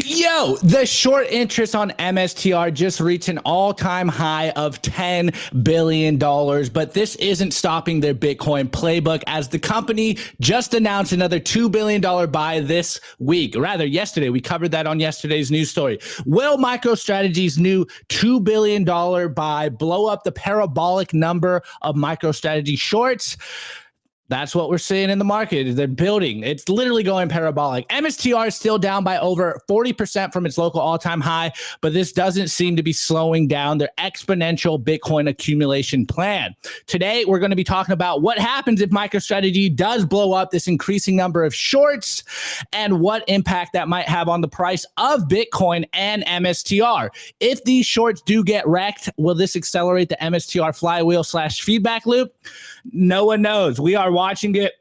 Yo, the short interest on MSTR just reached an all-time high of $10 billion, but this isn't stopping their Bitcoin playbook as the company just announced another $2 billion buy this week. Rather, yesterday. We covered that on yesterday's news story. Will MicroStrategy's new $2 billion buy blow up the parabolic number of MicroStrategy shorts? That's what we're seeing in the market. They're building. It's literally going parabolic. MSTR is still down by over 40% from its local all-time high, but this doesn't seem to be slowing down their exponential Bitcoin accumulation plan. Today, we're going to be talking about what happens if MicroStrategy does blow up this increasing number of shorts and what impact that might have on the price of Bitcoin and MSTR. If these shorts do get wrecked, will this accelerate the MSTR flywheel / feedback loop? No one knows. We are watching it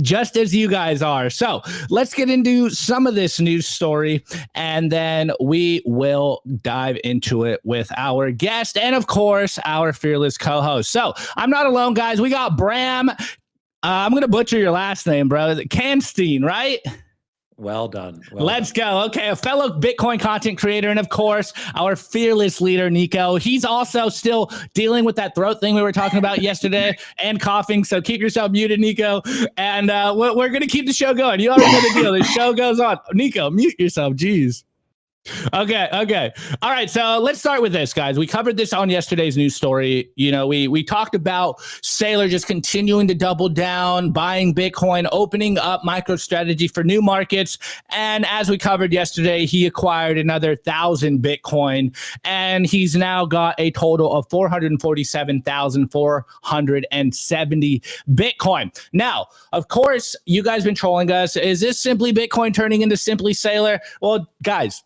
just as you guys are. So let's get into some of this news story, and then we will dive into it with our guest and, of course, our fearless co-host. So I'm not alone, guys. We got Bram. I'm going to butcher your last name, bro. Kanstein, right? Well done. Let's go. Okay, a fellow Bitcoin content creator, and of course, our fearless leader, Nico. He's also still dealing with that throat thing we were talking about yesterday and coughing. So keep yourself muted, Nico. And we're going to keep the show going. You already know the deal. The show goes on. Nico, mute yourself. Jeez. Okay. All right. So let's start with this, guys. We covered this on yesterday's news story. You know, we talked about Saylor just continuing to double down, buying Bitcoin, opening up MicroStrategy for new markets. And as we covered yesterday, he acquired another 1,000 Bitcoin, and he's now got a total of 447,470 Bitcoin. Now, of course, you guys been trolling us. Is this Simply Bitcoin turning into Simply Saylor? Well, guys,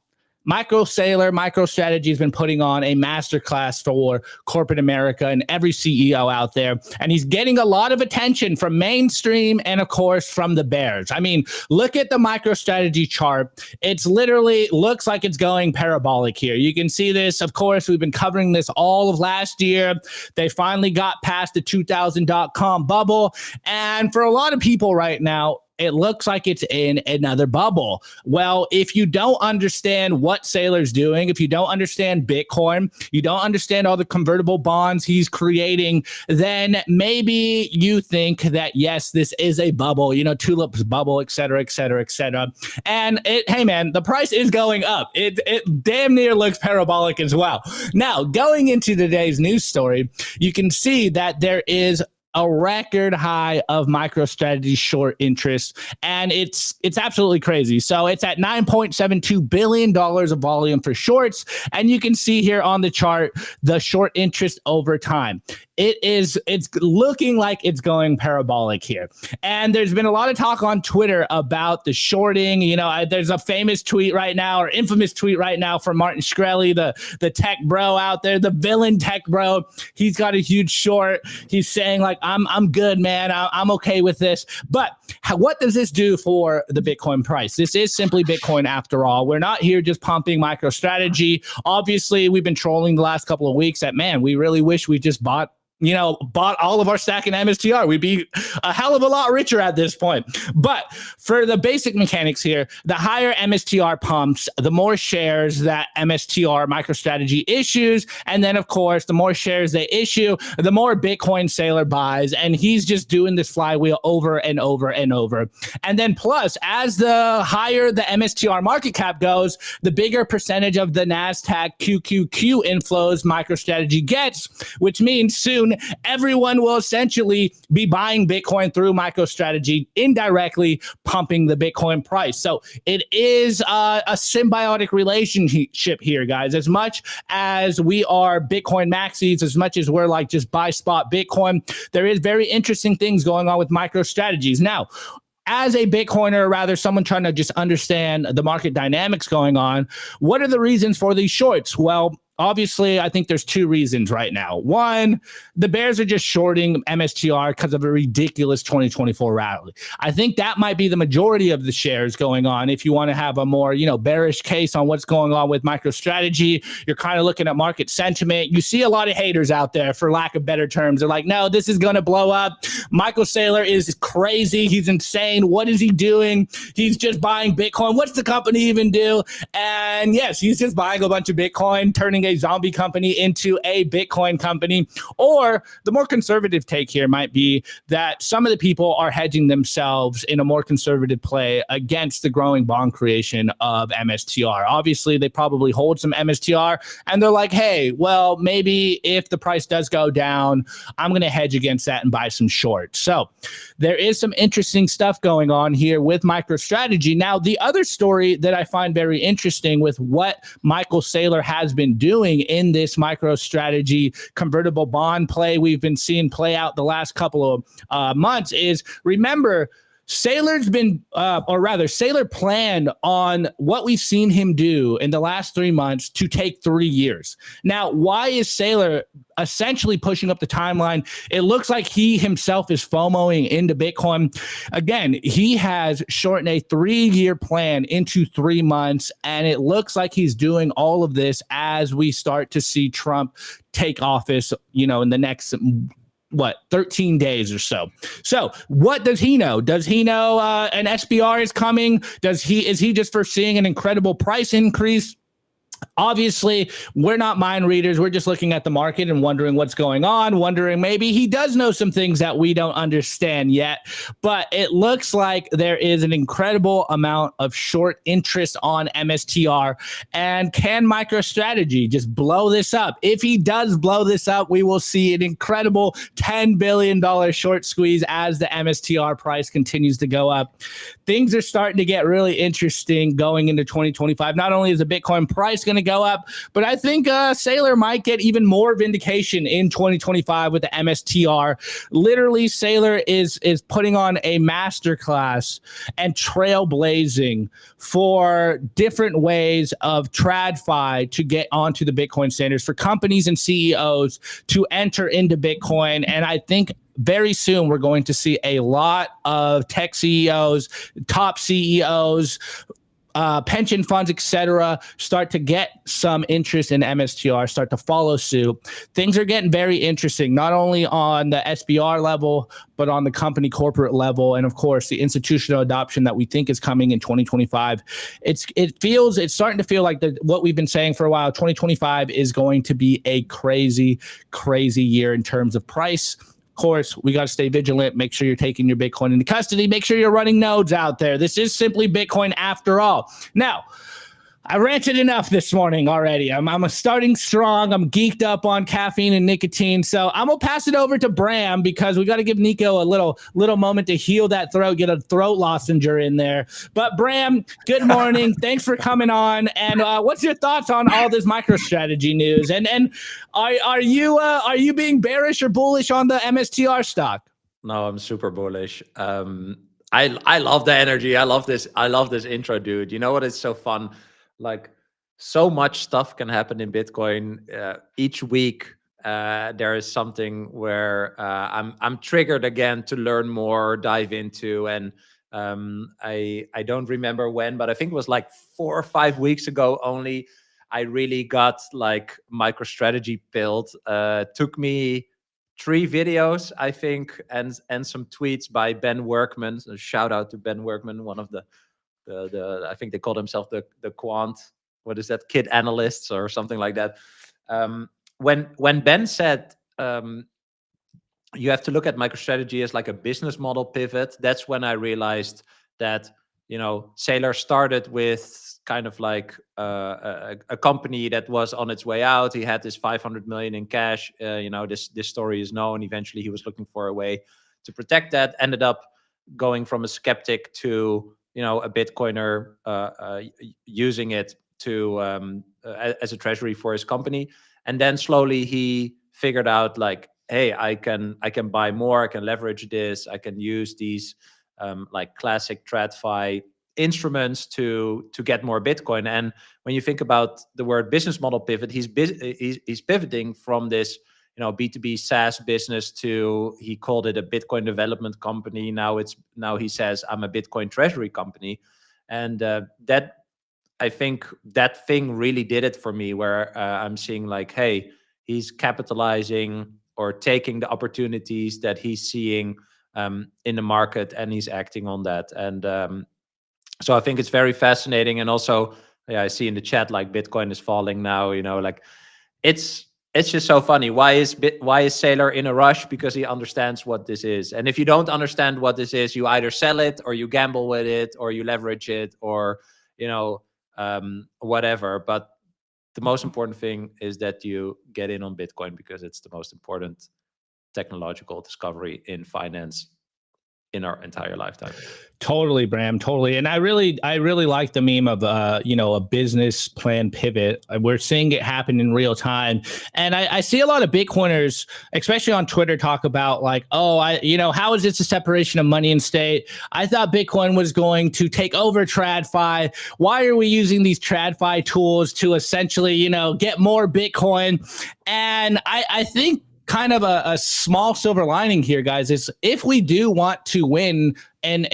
MicroStrategy has been putting on a masterclass for corporate America and every CEO out there. And he's getting a lot of attention from mainstream and, of course, from the bears. I mean, look at the MicroStrategy chart. It's literally looks like it's going parabolic here. You can see this. Of course, we've been covering this all of last year. They finally got past the 2000.com bubble. And for a lot of people right now, it looks like it's in another bubble. Well, if you don't understand what Saylor's doing, if you don't understand Bitcoin, you don't understand all the convertible bonds he's creating, then maybe you think that, yes, this is a bubble, you know, tulips bubble, et cetera, et cetera, et cetera. And hey, man, the price is going up. It damn near looks parabolic as well. Now, going into today's news story, you can see that there is a record high of MicroStrategy short interest, and it's absolutely crazy. So it's at $9.72 billion of volume for shorts, and you can see here on the chart the short interest over time. It's looking like it's going parabolic here. And there's been a lot of talk on Twitter about the shorting. You know, there's a famous tweet right now, or infamous tweet right now from Martin Shkreli, the tech bro out there, the villain tech bro. He's got a huge short. He's saying like, I'm good, man. I'm okay with this. But what does this do for the Bitcoin price? This is Simply Bitcoin after all. We're not here just pumping MicroStrategy. Obviously, we've been trolling the last couple of weeks that, man, we really wish we just bought all of our stack in MSTR. We'd be a hell of a lot richer at this point. But for the basic mechanics here, the higher MSTR pumps, the more shares that MSTR MicroStrategy issues. And then, of course, the more shares they issue, the more Bitcoin Saylor buys. And he's just doing this flywheel over and over and over. And then plus, as the higher the MSTR market cap goes, the bigger percentage of the NASDAQ QQQ inflows MicroStrategy gets, which means soon everyone will essentially be buying Bitcoin through MicroStrategy, indirectly pumping the Bitcoin price. So it is a symbiotic relationship here, guys. As much as we are Bitcoin maxis, as much as we're like just buy spot Bitcoin, there is very interesting things going on with MicroStrategies. Now, as a Bitcoiner, or rather someone trying to just understand the market dynamics going on, what are the reasons for these shorts? Well, obviously, I think there's two reasons right now. One, the bears are just shorting MSTR because of a ridiculous 2024 rally. I think that might be the majority of the shares going on. If you want to have a more, bearish case on what's going on with MicroStrategy, you're kind of looking at market sentiment. You see a lot of haters out there, for lack of better terms. They're like, no, this is going to blow up. Micheal Saylor is crazy. He's insane. What is he doing? He's just buying Bitcoin. What's the company even do? And yes, he's just buying a bunch of Bitcoin, turning a zombie company into a Bitcoin company. Or the more conservative take here might be that some of the people are hedging themselves in a more conservative play against the growing bond creation of MSTR. Obviously, they probably hold some MSTR and they're like, hey, well, maybe if the price does go down, I'm going to hedge against that and buy some shorts. So there is some interesting stuff going on here with MicroStrategy. Now, the other story that I find very interesting with what Micheal Saylor has been doing in this MicroStrategy convertible bond play we've been seeing play out the last couple of months is, remember, Saylor's been, or rather, Saylor planned on what we've seen him do in the last 3 months to take 3 years. Now, why is Saylor essentially pushing up the timeline? It looks like he himself is FOMOing into Bitcoin. Again, he has shortened a 3-year plan into 3 months, and it looks like he's doing all of this as we start to see Trump take office, in the next 13 days or so. So what does he know? Does he know an SBR is coming? Is he just foreseeing an incredible price increase? Obviously, we're not mind readers. We're just looking at the market and wondering what's going on, wondering maybe he does know some things that we don't understand yet. But it looks like there is an incredible amount of short interest on MSTR. And can MicroStrategy just blow this up? If he does blow this up, we will see an incredible $10 billion short squeeze as the MSTR price continues to go up. Things are starting to get really interesting going into 2025. Not only is the Bitcoin price going to go up, but I think Saylor might get even more vindication in 2025 with the MSTR. Literally, Saylor is putting on a masterclass and trailblazing for different ways of TradFi to get onto the Bitcoin standards, for companies and CEOs to enter into Bitcoin. And I think very soon we're going to see a lot of tech CEOs, top CEOs, pension funds, etc., start to get some interest in MSTR, start to follow suit. Things are getting very interesting, not only on the SBR level, but on the company corporate level. And of course, the institutional adoption that we think is coming in 2025. It's starting to feel like what we've been saying for a while. 2025 is going to be a crazy, crazy year in terms of price. Of course, we got to stay vigilant. Make sure you're taking your Bitcoin into custody. Make sure you're running nodes out there. This is simply Bitcoin after all. Now, I ranted enough this morning already. I'm starting strong. I'm geeked up on caffeine and nicotine. So I'm going to pass it over to Bram because we got to give Nico a little moment to heal that throat, get a throat lozenge in there. But Bram, good morning. Thanks for coming on. And what's your thoughts on all this MicroStrategy news? And are you being bearish or bullish on the MSTR stock? No, I'm super bullish. I love the energy. I love this intro, dude. You know what is so fun? Like, so much stuff can happen in Bitcoin. Each week, there is something where I'm triggered again to learn more, dive into. And I don't remember when, but I think it was like 4 or 5 weeks ago only, I really got like MicroStrategy built. Took me 3 videos, I think, and some tweets by Ben Workman. So shout out to Ben Workman, one of the I think they call themselves the quant, what is that, kid analysts or something like that. When Ben said you have to look at MicroStrategy as like a business model pivot, that's when I realized that, Saylor started with kind of like a company that was on its way out. He had this 500 million in cash. This story is known. Eventually, he was looking for a way to protect that. Ended up going from a skeptic to a Bitcoiner, using it to as a treasury for his company. And then slowly he figured out like, hey, I can buy more. I can leverage this. I can use these like classic TradFi instruments to get more Bitcoin. And when you think about the word business model pivot, he's pivoting from this B2B SaaS business to, he called it a Bitcoin development company. Now he says, I'm a Bitcoin treasury company. And that, I think that thing really did it for me, where I'm seeing like, hey, he's capitalizing or taking the opportunities that he's seeing in the market, and he's acting on that. And so I think it's very fascinating. And also, I see in the chat, like, Bitcoin is falling now, like, it's just so funny. Why is Saylor in a rush? Because he understands what this is. And if you don't understand what this is, you either sell it, or you gamble with it, or you leverage it, or, whatever. But the most important thing is that you get in on Bitcoin, because it's the most important technological discovery in finance in our entire lifetime. Totally, Bram. Totally. And I really like the meme of, a business plan pivot. We're seeing it happen in real time. And I see a lot of Bitcoiners, especially on Twitter, talk about like, how is this a separation of money and state? I thought Bitcoin was going to take over TradFi. Why are we using these TradFi tools to essentially, get more Bitcoin? And I think kind of a small silver lining here, guys, is if we do want to win, and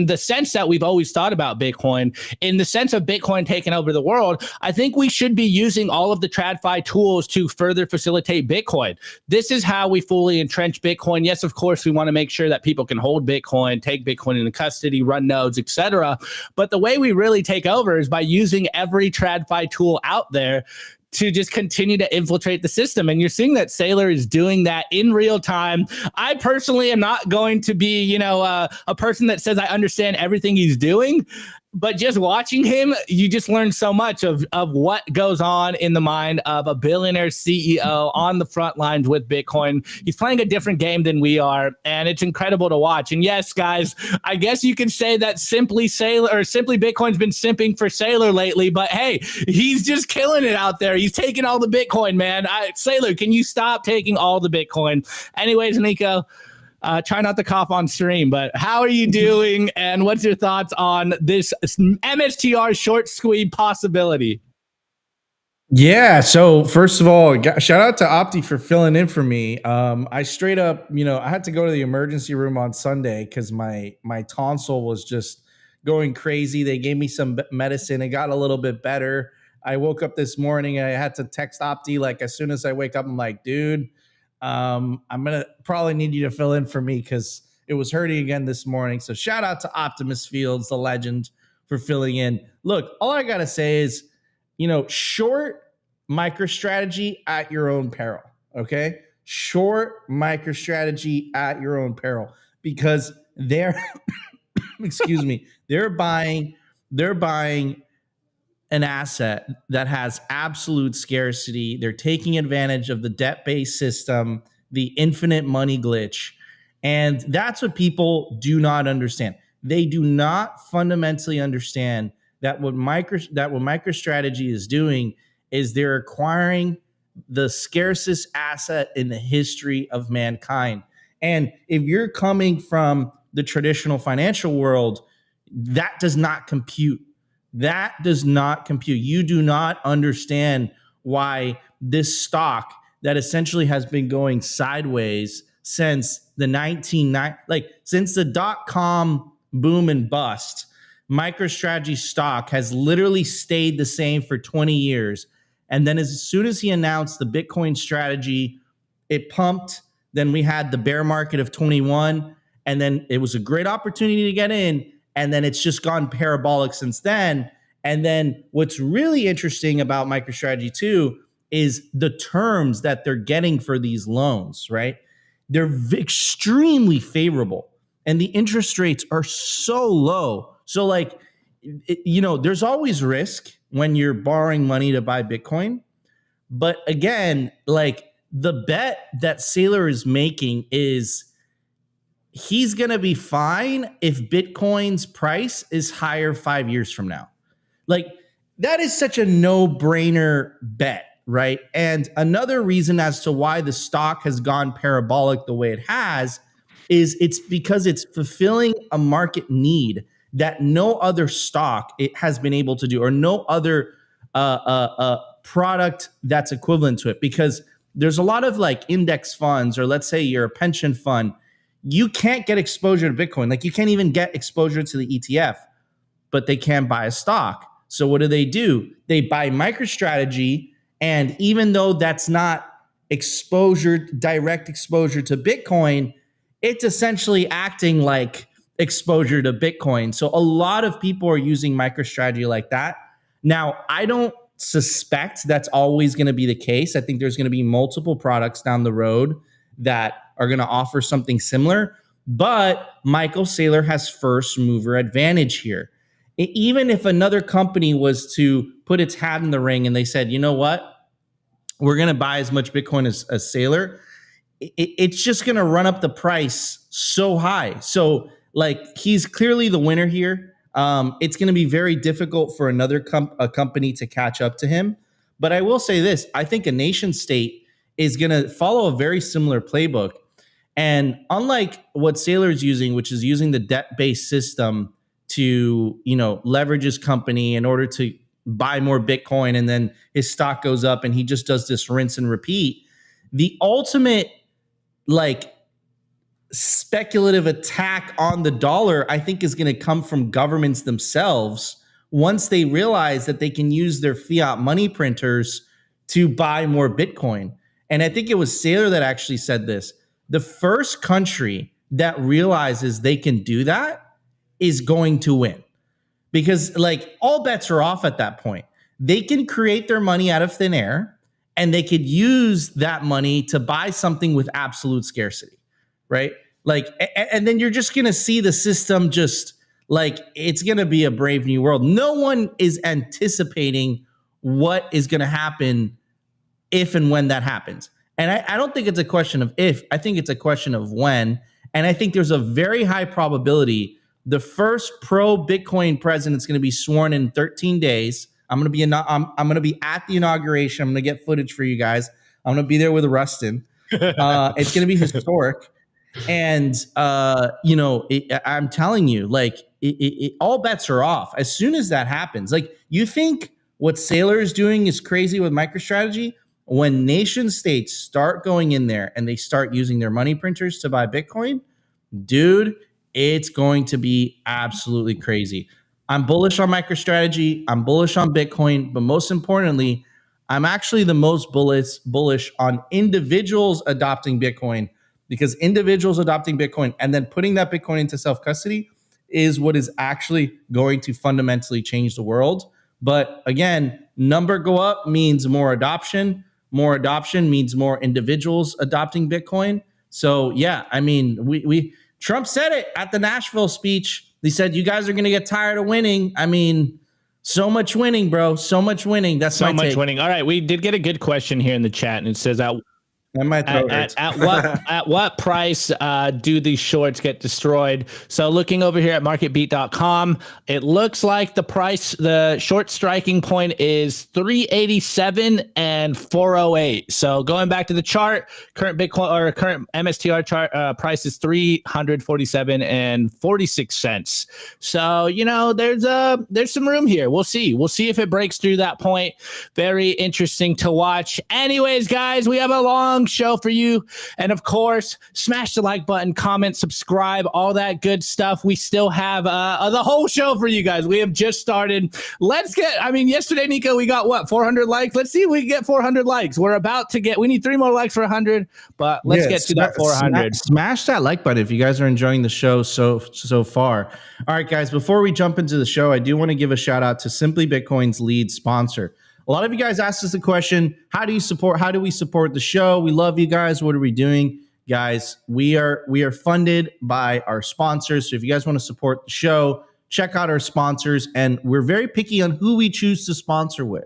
the sense that we've always thought about Bitcoin, in the sense of Bitcoin taking over the world, I think we should be using all of the TradFi tools to further facilitate Bitcoin. This is how we fully entrench Bitcoin. Yes, of course, we want to make sure that people can hold Bitcoin, take Bitcoin into custody, run nodes, etc. But the way we really take over is by using every TradFi tool out there to just continue to infiltrate the system. And you're seeing that Saylor is doing that in real time. I personally am not going to be, a person that says I understand everything he's doing, but just watching him, you just learn so much of what goes on in the mind of a billionaire CEO on the front lines with Bitcoin. He's playing a different game than we are, and it's incredible to watch. And yes, guys, I guess you can say that Simply Bitcoin's been simping for Saylor lately, but hey, he's just killing it out there. He's taking all the Bitcoin, man. Saylor, can you stop taking all the Bitcoin? Anyways, Nico, try not to cough on stream, but how are you doing? And what's your thoughts on this MSTR short squeeze possibility? Yeah. So first of all, shout out to Opti for filling in for me. I straight up, I had to go to the emergency room on Sunday because my tonsil was just going crazy. They gave me some medicine. It got a little bit better. I woke up this morning and I had to text Opti. Like, as soon as I wake up, I'm like, dude, I'm going to probably need you to fill in for me because it was hurting again this morning. So shout out to Optimus Fields, the legend, for filling in. Look, all I got to say is, short MicroStrategy at your own peril. Okay. Short MicroStrategy at your own peril, because they're, excuse me, they're buying an asset that has absolute scarcity. They're taking advantage of the debt-based system, the infinite money glitch. And that's what people do not understand. They do not fundamentally understand that what MicroStrategy is doing is they're acquiring the scarcest asset in the history of mankind. And if you're coming from the traditional financial world, that does not compute. That does not compute. You do not understand why this stock that essentially has been going sideways since the since the .com boom and bust, MicroStrategy stock has literally stayed the same for 20 years. And then as soon as he announced the Bitcoin strategy, it pumped. Then we had the bear market of 21, and then it was a great opportunity to get in. And then it's just gone parabolic since then. And then what's really interesting about MicroStrategy too is the terms that they're getting for these loans, right? They're extremely favorable, and the interest rates are so low. So there's always risk when you're borrowing money to buy Bitcoin. But again, the bet that Saylor is making is he's going to be fine if Bitcoin's price is higher 5 years from now. That is such a no-brainer bet, right? And another reason as to why the stock has gone parabolic the way it has is it's because it's fulfilling a market need that no other stock it has been able to do, or no other product that's equivalent to it. Because there's a lot of like index funds, or let's say you're a pension fund, you can't get exposure to Bitcoin. Like you can't even get exposure to the ETF, but they can buy a stock. So what do? They buy MicroStrategy, and even though that's not direct exposure to Bitcoin, it's essentially acting like exposure to Bitcoin. So a lot of people are using MicroStrategy like that. Now, I don't suspect that's always going to be the case. I think there's going to be multiple products down the road that are going to offer something similar, but Micheal Saylor has first mover advantage here. Even if another company was to put its hat in the ring and they said, you know what, we're going to buy as much Bitcoin as Saylor, it's just going to run up the price so high. So like he's clearly the winner here. It's going to be very difficult for another company to catch up to him. But I will say this, I think a nation state is going to follow a very similar playbook. And unlike what Saylor is using, which is using the debt-based system to, leverage his company in order to buy more Bitcoin, and then his stock goes up and he just does this rinse and repeat. The ultimate speculative attack on the dollar, I think, is going to come from governments themselves once they realize that they can use their fiat money printers to buy more Bitcoin. And I think it was Saylor that actually said this. The first country that realizes they can do that is going to win, because all bets are off at that point. They can create their money out of thin air, and they could use that money to buy something with absolute scarcity, right? And then you're just going to see the system it's going to be a brave new world. No one is anticipating what is going to happen if and when that happens. And I don't think it's a question of if, I think it's a question of when. And I think there's a very high probability the first pro-Bitcoin president is going to be sworn in 13 days. I'm going to be at the inauguration. I'm going to get footage for you guys. I'm going to be there with Rustin. It's going to be historic. And, I'm telling you, all bets are off as soon as that happens. You think what Saylor is doing is crazy with MicroStrategy? When nation states start going in there and they start using their money printers to buy Bitcoin, dude, it's going to be absolutely crazy. I'm bullish on MicroStrategy. I'm bullish on Bitcoin. But most importantly, I'm actually the most bullish on individuals adopting Bitcoin, because individuals adopting Bitcoin and then putting that Bitcoin into self-custody is what is actually going to fundamentally change the world. But again, number go up means more adoption. More adoption means more individuals adopting Bitcoin. So yeah, I mean, Trump said it at the Nashville speech. He said, you guys are going to get tired of winning. I mean, so much winning, bro. So much winning. That's so much winning. All right. We did get a good question here in the chat, and it says at what price do these shorts get destroyed? So looking over here at marketbeat.com, it looks like the short striking point is 387 and 408. So going back to the chart, current Bitcoin or current MSTR chart price is 347 and 46 cents. So, there's some room here. We'll see if it breaks through that point. Very interesting to watch. Anyways, guys, we have a long show for you, and of course, smash the like button, comment, subscribe, all that good stuff. We still have the whole show for you guys. We have just started. Yesterday, Nico, we got 400 likes. Let's see if we can get 400 likes. We need 3 more likes for 100, but let's get to that 400. Smash that like button if you guys are enjoying the show so far. All right, guys, before we jump into the show, I do want to give a shout out to Simply Bitcoin's lead sponsor. A lot of you guys asked us the question, how do we support the show? We love you guys. What are we doing? Guys, we are funded by our sponsors. So if you guys want to support the show, check out our sponsors. And we're very picky on who we choose to sponsor with,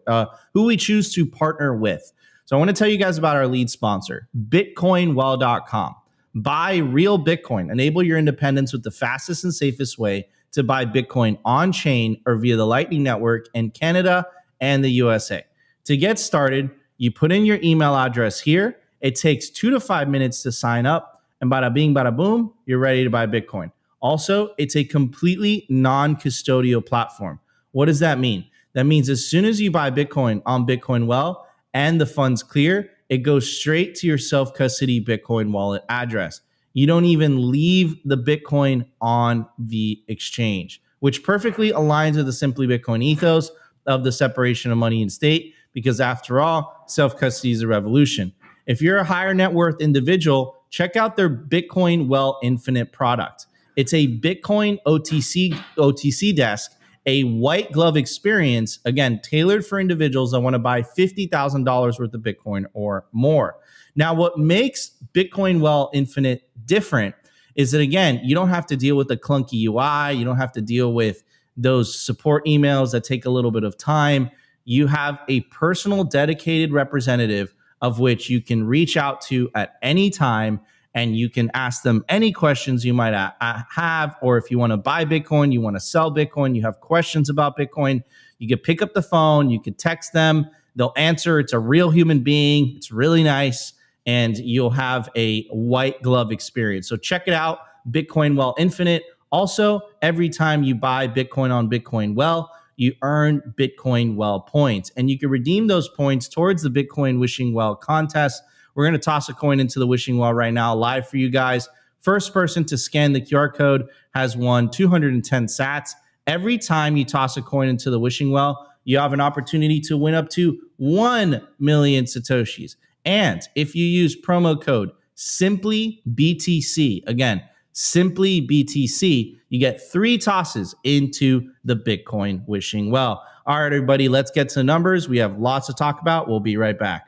who we choose to partner with. So I want to tell you guys about our lead sponsor, bitcoinwell.com. Buy real Bitcoin. Enable your independence with the fastest and safest way to buy Bitcoin on chain or via the Lightning Network in Canada and the USA. To get started, you put in your email address here. It takes 2 to 5 minutes to sign up, and bada bing, bada boom, you're ready to buy Bitcoin. Also, it's a completely non-custodial platform. What does that mean? That means as soon as you buy Bitcoin on Bitcoin Well and the funds clear, it goes straight to your self-custody Bitcoin wallet address. You don't even leave the Bitcoin on the exchange, which perfectly aligns with the Simply Bitcoin ethos of the separation of money and state, because after all, self-custody is a revolution. If you're a higher net worth individual, check out their Bitcoin Well Infinite product. It's a Bitcoin OTC desk, a white glove experience, again, tailored for individuals that want to buy $50,000 worth of Bitcoin or more. Now, what makes Bitcoin Well Infinite different is that, again, you don't have to deal with the clunky UI. You don't have to deal with those support emails that take a little bit of time. You have a personal, dedicated representative of which you can reach out to at any time, and you can ask them any questions you might have, or if you want to buy Bitcoin, you want to sell Bitcoin, you have questions about Bitcoin, you can pick up the phone, you could text them, they'll answer. It's a real human being. It's really nice, and you'll have a white glove experience. So check it out, Bitcoin Well Infinite. Also, every time you buy Bitcoin on Bitcoin Well, you earn Bitcoin Well points, and you can redeem those points towards the Bitcoin Wishing Well contest. We're going to toss a coin into the Wishing Well right now, live for you guys. First person to scan the QR code has won 210 sats. Every time you toss a coin into the Wishing Well, you have an opportunity to win up to 1 million Satoshis. And if you use promo code SimplyBTC, again, SimplyBTC, you get 3 tosses into the Bitcoin Wishing Well. All right, everybody, let's get to the numbers. We have lots to talk about. We'll be right back.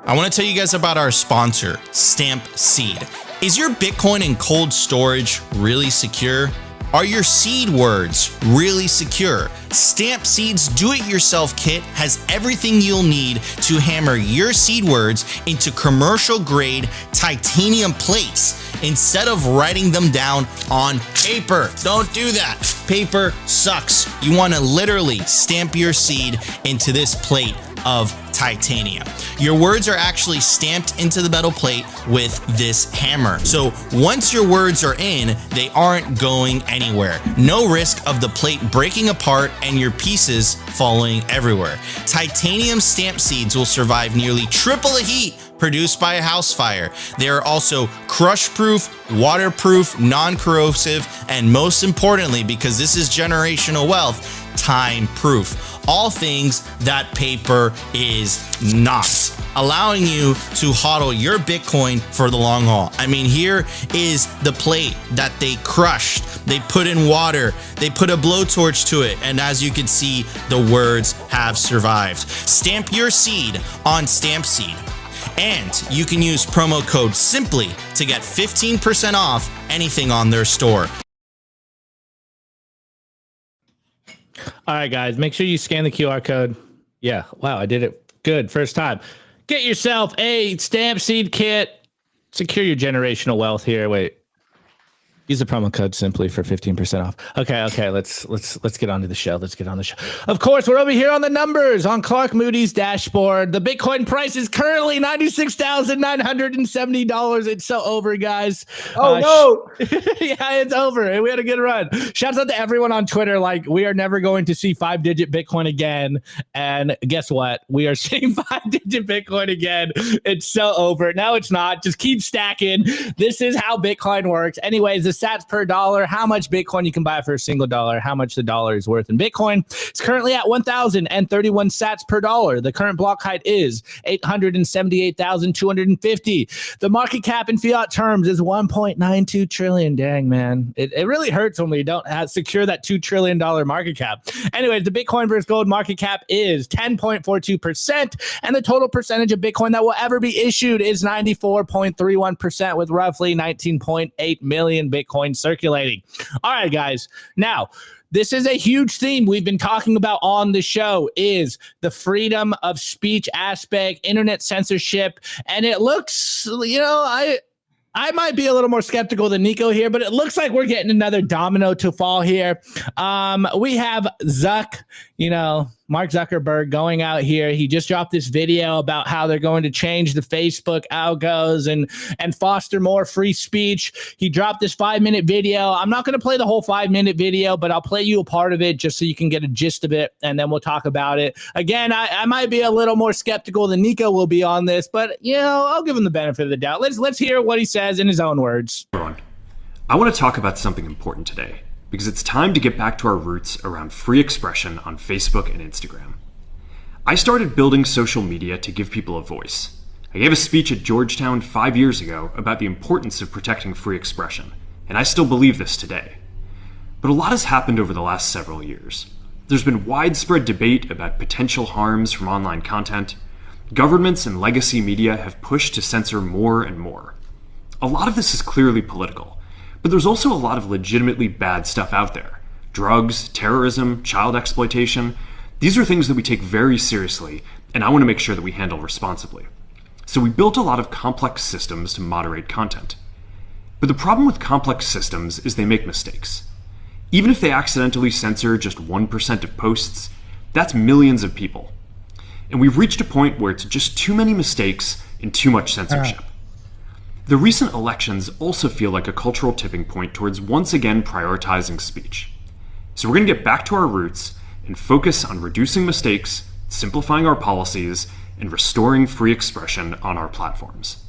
I want to tell you guys about our sponsor, Stampseed. Is your Bitcoin in cold storage really secure? Are your seed words really secure? Stampseed's do-it-yourself kit has everything you'll need to hammer your seed words into commercial-grade titanium plates instead of writing them down on paper. Don't do that. Paper sucks. You want to literally stamp your seed into this plate of titanium. Your words are actually stamped into the metal plate with this hammer. So once your words are in, they aren't going anywhere. No risk of the plate breaking apart and your pieces falling everywhere. Titanium stamp seeds will survive nearly triple the heat produced by a house fire. They are also crush-proof, waterproof, non-corrosive, and most importantly, because this is generational wealth, time-proof. All things that paper is not, allowing you to hodl your Bitcoin for the long haul. I mean, here is the plate that they crushed. They put in water. They put a blowtorch to it. And as you can see, the words have survived. Stamp your seed on Stampseed. And you can use promo code SIMPLY to get 15% off anything on their store. All right, guys, make sure you scan the QR code. Yeah, wow, I did it good first time. Get yourself a Stampseed kit. Secure your generational wealth here. Wait. Use the promo code simply for 15% off. Okay, let's get on to the show. Let's get on the show. Of course, we're over here on the numbers on Clark Moody's dashboard. The Bitcoin price is currently $96,970. It's so over, guys. Oh no. Yeah, it's over. We had a good run. Shouts out to everyone on Twitter. Like, we are never going to see 5-digit Bitcoin again. And guess what? We are seeing 5-digit Bitcoin again. It's so over. No, it's not. Just keep stacking. This is how Bitcoin works. Anyways, the sats per dollar, how much Bitcoin you can buy for a single dollar, how much the dollar is worth in Bitcoin. It's currently at 1,031 sats per dollar. The current block height is 878,250. The market cap in fiat terms is 1.92 trillion. Dang, man. It really hurts when we don't secure that $2 trillion market cap. Anyways, the Bitcoin versus gold market cap is 10.42%, and the total percentage of Bitcoin that will ever be issued is 94.31%, with roughly 19.8 million Bitcoin circulating. All right, guys. Now, this is a huge theme we've been talking about on the show, is the freedom of speech aspect, internet censorship. And it looks, I might be a little more skeptical than Nico here, but it looks like we're getting another domino to fall here. We have Zuck, Mark Zuckerberg going out here. He just dropped this video about how they're going to change the Facebook algos and foster more free speech. He dropped this 5-minute video. I'm not going to play the whole 5-minute video, but I'll play you a part of it just so you can get a gist of it, and then we'll talk about it. Again, I might be a little more skeptical than Nico will be on this, but I'll give him the benefit of the doubt. Let's hear what he says in his own words. Everyone, I want to talk about something important today, because it's time to get back to our roots around free expression on Facebook and Instagram. I started building social media to give people a voice. I gave a speech at Georgetown 5 years ago about the importance of protecting free expression, and I still believe this today. But a lot has happened over the last several years. There's been widespread debate about potential harms from online content. Governments and legacy media have pushed to censor more and more. A lot of this is clearly political, but there's also a lot of legitimately bad stuff out there. Drugs, terrorism, child exploitation. These are things that we take very seriously, and I want to make sure that we handle responsibly. So we built a lot of complex systems to moderate content. But the problem with complex systems is they make mistakes. Even if they accidentally censor just 1% of posts, that's millions of people. And we've reached a point where it's just too many mistakes and too much censorship. The recent elections also feel like a cultural tipping point towards once again prioritizing speech. So we're going to get back to our roots and focus on reducing mistakes, simplifying our policies, and restoring free expression on our platforms.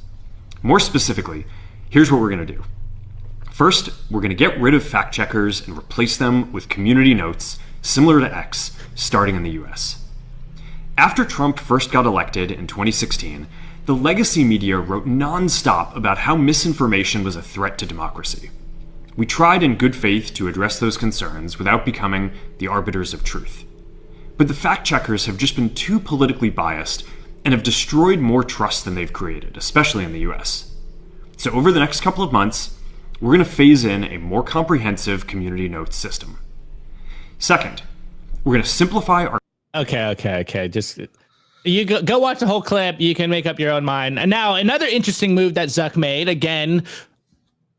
More specifically, here's what we're going to do. First, we're going to get rid of fact checkers and replace them with community notes similar to X, starting in the US. After Trump first got elected in 2016, the legacy media wrote non-stop about how misinformation was a threat to democracy. We tried in good faith to address those concerns without becoming the arbiters of truth. But the fact checkers have just been too politically biased and have destroyed more trust than they've created, especially in the US. So over the next couple of months, we're going to phase in a more comprehensive community notes system. Second, we're going to simplify our... Okay. Just... You go watch the whole clip. You can make up your own mind. And now another interesting move that Zuck made, again,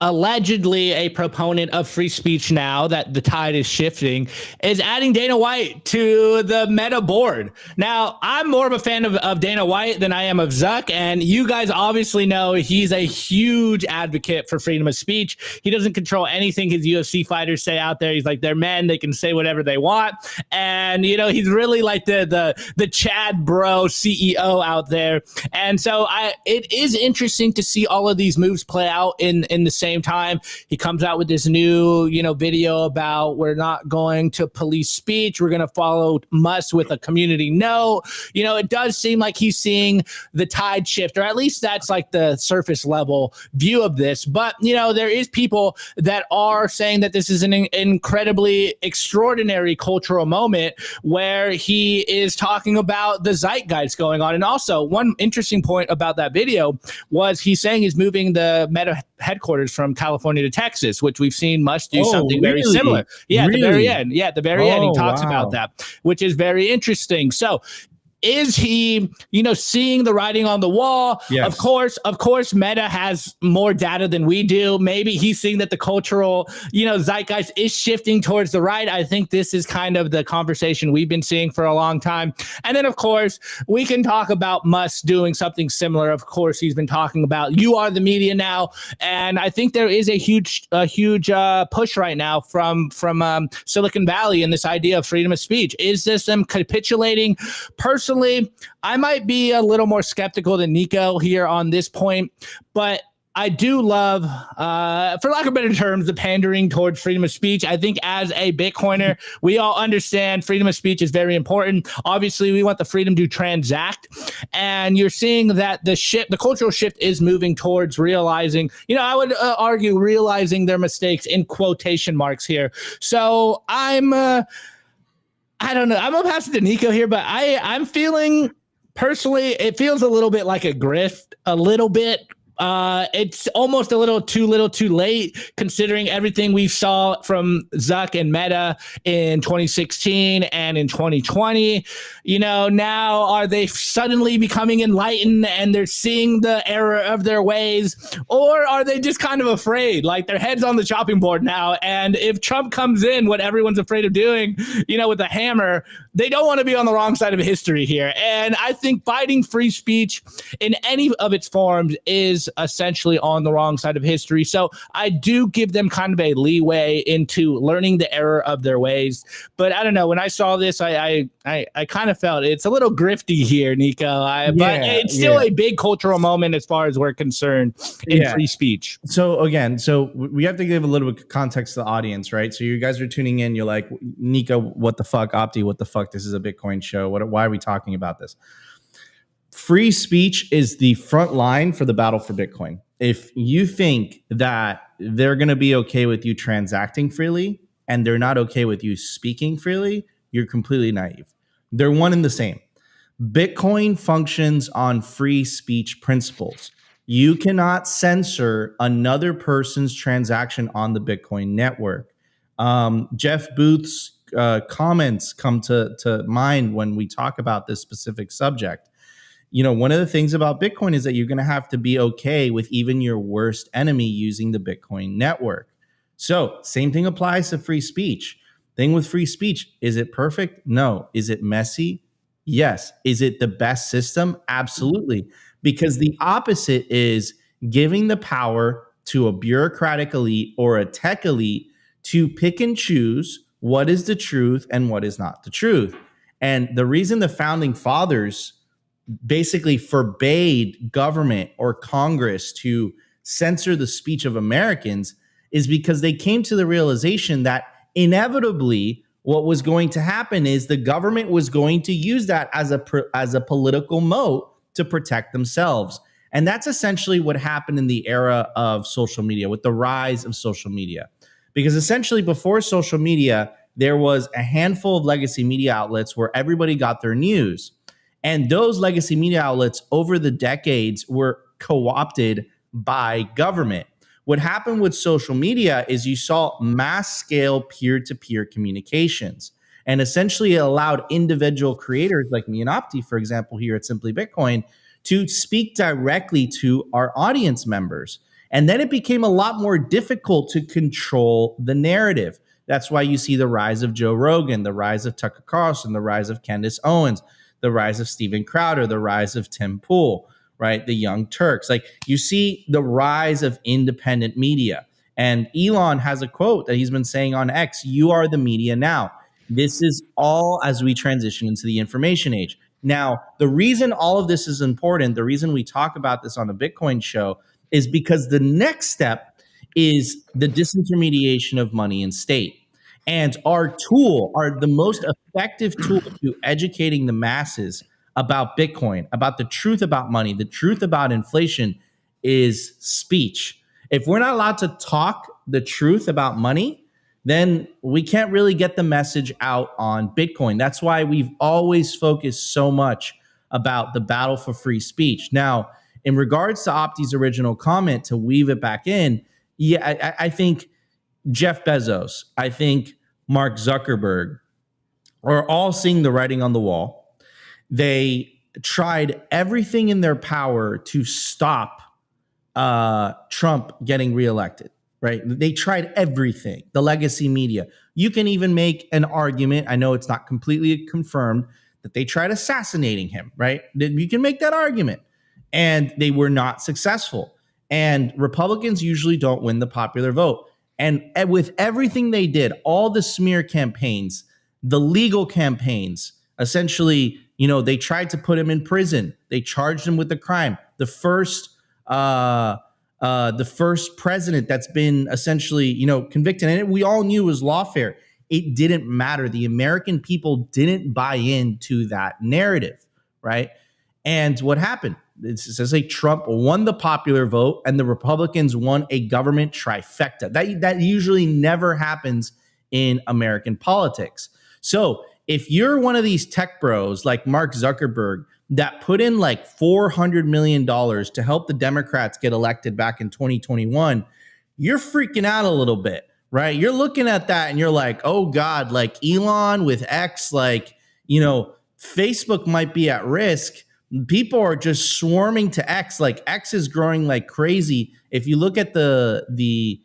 allegedly a proponent of free speech now that the tide is shifting, is adding Dana White to the Meta board. Now, I'm more of a fan of Dana White than I am of Zuck, and you guys obviously know he's a huge advocate for freedom of speech. He doesn't control anything his UFC fighters say out there. He's like, they're men, they can say whatever they want. And, he's really like the Chad bro CEO out there. And so it is interesting to see all of these moves play out in the same time. He comes out with this new, video about we're not going to police speech. We're going to follow Musk with a community note. It does seem like he's seeing the tide shift, or at least that's like the surface level view of this. But, there is people that are saying that this is an incredibly extraordinary cultural moment where he is talking about the zeitgeist going on. And also one interesting point about that video was he's saying he's moving the Meta headquarters from California to Texas, which we've seen Musk do something very similar. Yeah, at the very end. Yeah, at the very end, he talks about that, which is very interesting. So is he, seeing the writing on the wall? Yes. Of course, Meta has more data than we do. Maybe he's seeing that the cultural, zeitgeist is shifting towards the right. I think this is kind of the conversation we've been seeing for a long time. And then, of course, we can talk about Musk doing something similar. Of course, he's been talking about you are the media now. And I think there is a huge push right now from Silicon Valley in this idea of freedom of speech. Is this them capitulating? Personally, I might be a little more skeptical than Nico here on this point, but I do love, for lack of better terms, the pandering towards freedom of speech. I think as a Bitcoiner, we all understand freedom of speech is very important. Obviously, we want the freedom to transact, and you're seeing that the cultural shift is moving towards realizing, I would argue realizing their mistakes in quotation marks here. So I don't know. I'm gonna pass it to Nico here, but I'm feeling personally, it feels a little bit like a grift, a little bit. It's almost a little too late considering everything we saw from Zuck and Meta in 2016 and in 2020. You know, now are they suddenly becoming enlightened and they're seeing the error of their ways, or are they just kind of afraid, like their head's on the chopping board now? And if Trump comes in, what everyone's afraid of doing, you know, with a hammer, they don't want to be on the wrong side of history here. And I think fighting free speech in any of its forms is essentially on the wrong side of history. So I do give them kind of a leeway into learning the error of their ways. But I don't know, when I saw this, I kind of felt it's a little grifty here, Nico. But it's still a big cultural moment as far as we're concerned in free speech. So again, we have to give a little bit of context to the audience, right? So you guys are tuning in, you're like, Nico, what the fuck? Opti, what the fuck? This is a Bitcoin show. Why are we talking about this? Free speech is the front line for the battle for Bitcoin. If you think that they're going to be okay with you transacting freely and they're not okay with you speaking freely, you're completely naive. They're one and the same. Bitcoin functions on free speech principles. You cannot censor another person's transaction on the Bitcoin network. Jeff Booth's comments come to mind when we talk about this specific subject. You know, one of the things about Bitcoin is that you're going to have to be okay with even your worst enemy using the Bitcoin network. So same thing applies to free speech. Thing with free speech, is it perfect? No. Is it messy? Yes. Is it the best system? Absolutely. Because the opposite is giving the power to a bureaucratic elite or a tech elite to pick and choose what is the truth and what is not the truth. And the reason the founding fathers basically forbade government or Congress to censor the speech of Americans is because they came to the realization that inevitably what was going to happen is the government was going to use that as a political moat to protect themselves. And that's essentially what happened in the era of social media, with the rise of social media. Because essentially before social media, there was a handful of legacy media outlets where everybody got their news. And those legacy media outlets over the decades were co-opted by government. What happened with social media is you saw mass scale peer-to-peer communications, and essentially it allowed individual creators like me and Opti, for example, here at Simply Bitcoin, to speak directly to our audience members. And then it became a lot more difficult to control the narrative. That's why you see the rise of Joe Rogan, the rise of Tucker Carlson, the rise of Candace Owens, the rise of Steven Crowder, the rise of Tim Pool, right? The Young Turks. Like, you see the rise of independent media. And Elon has a quote that he's been saying on X, "You are the media now." This is all as we transition into the information age. Now, the reason all of this is important, the reason we talk about this on a Bitcoin show, is because the next step is the disintermediation of money and state. And our tool, the most effective tool to educating the masses about Bitcoin, about the truth about money, the truth about inflation, is speech. If we're not allowed to talk the truth about money, then we can't really get the message out on Bitcoin. That's why we've always focused so much about the battle for free speech. Now, in regards to Opti's original comment, to weave it back in, I think Jeff Bezos, I think Mark Zuckerberg are all seeing the writing on the wall. They tried everything in their power to stop Trump getting reelected, right? They tried everything, the legacy media. You can even make an argument, I know it's not completely confirmed, that they tried assassinating him, right? You can make that argument. And they were not successful. And Republicans usually don't win the popular vote. And with everything they did, all the smear campaigns, the legal campaigns, essentially, you know, they tried to put him in prison. They charged him with the crime. The first president that's been essentially, you know, convicted, and we all knew it was lawfare. It didn't matter. The American people didn't buy into that narrative, right? And what happened? It says like Trump won the popular vote and the Republicans won a government trifecta. That usually never happens in American politics. So if you're one of these tech bros like Mark Zuckerberg that put in like $400 million to help the Democrats get elected back in 2021, you're freaking out a little bit, right? You're looking at that and you're like, oh God, like Elon with X, like, Facebook might be at risk. People are just swarming to X. Like X is growing like crazy. If you look at the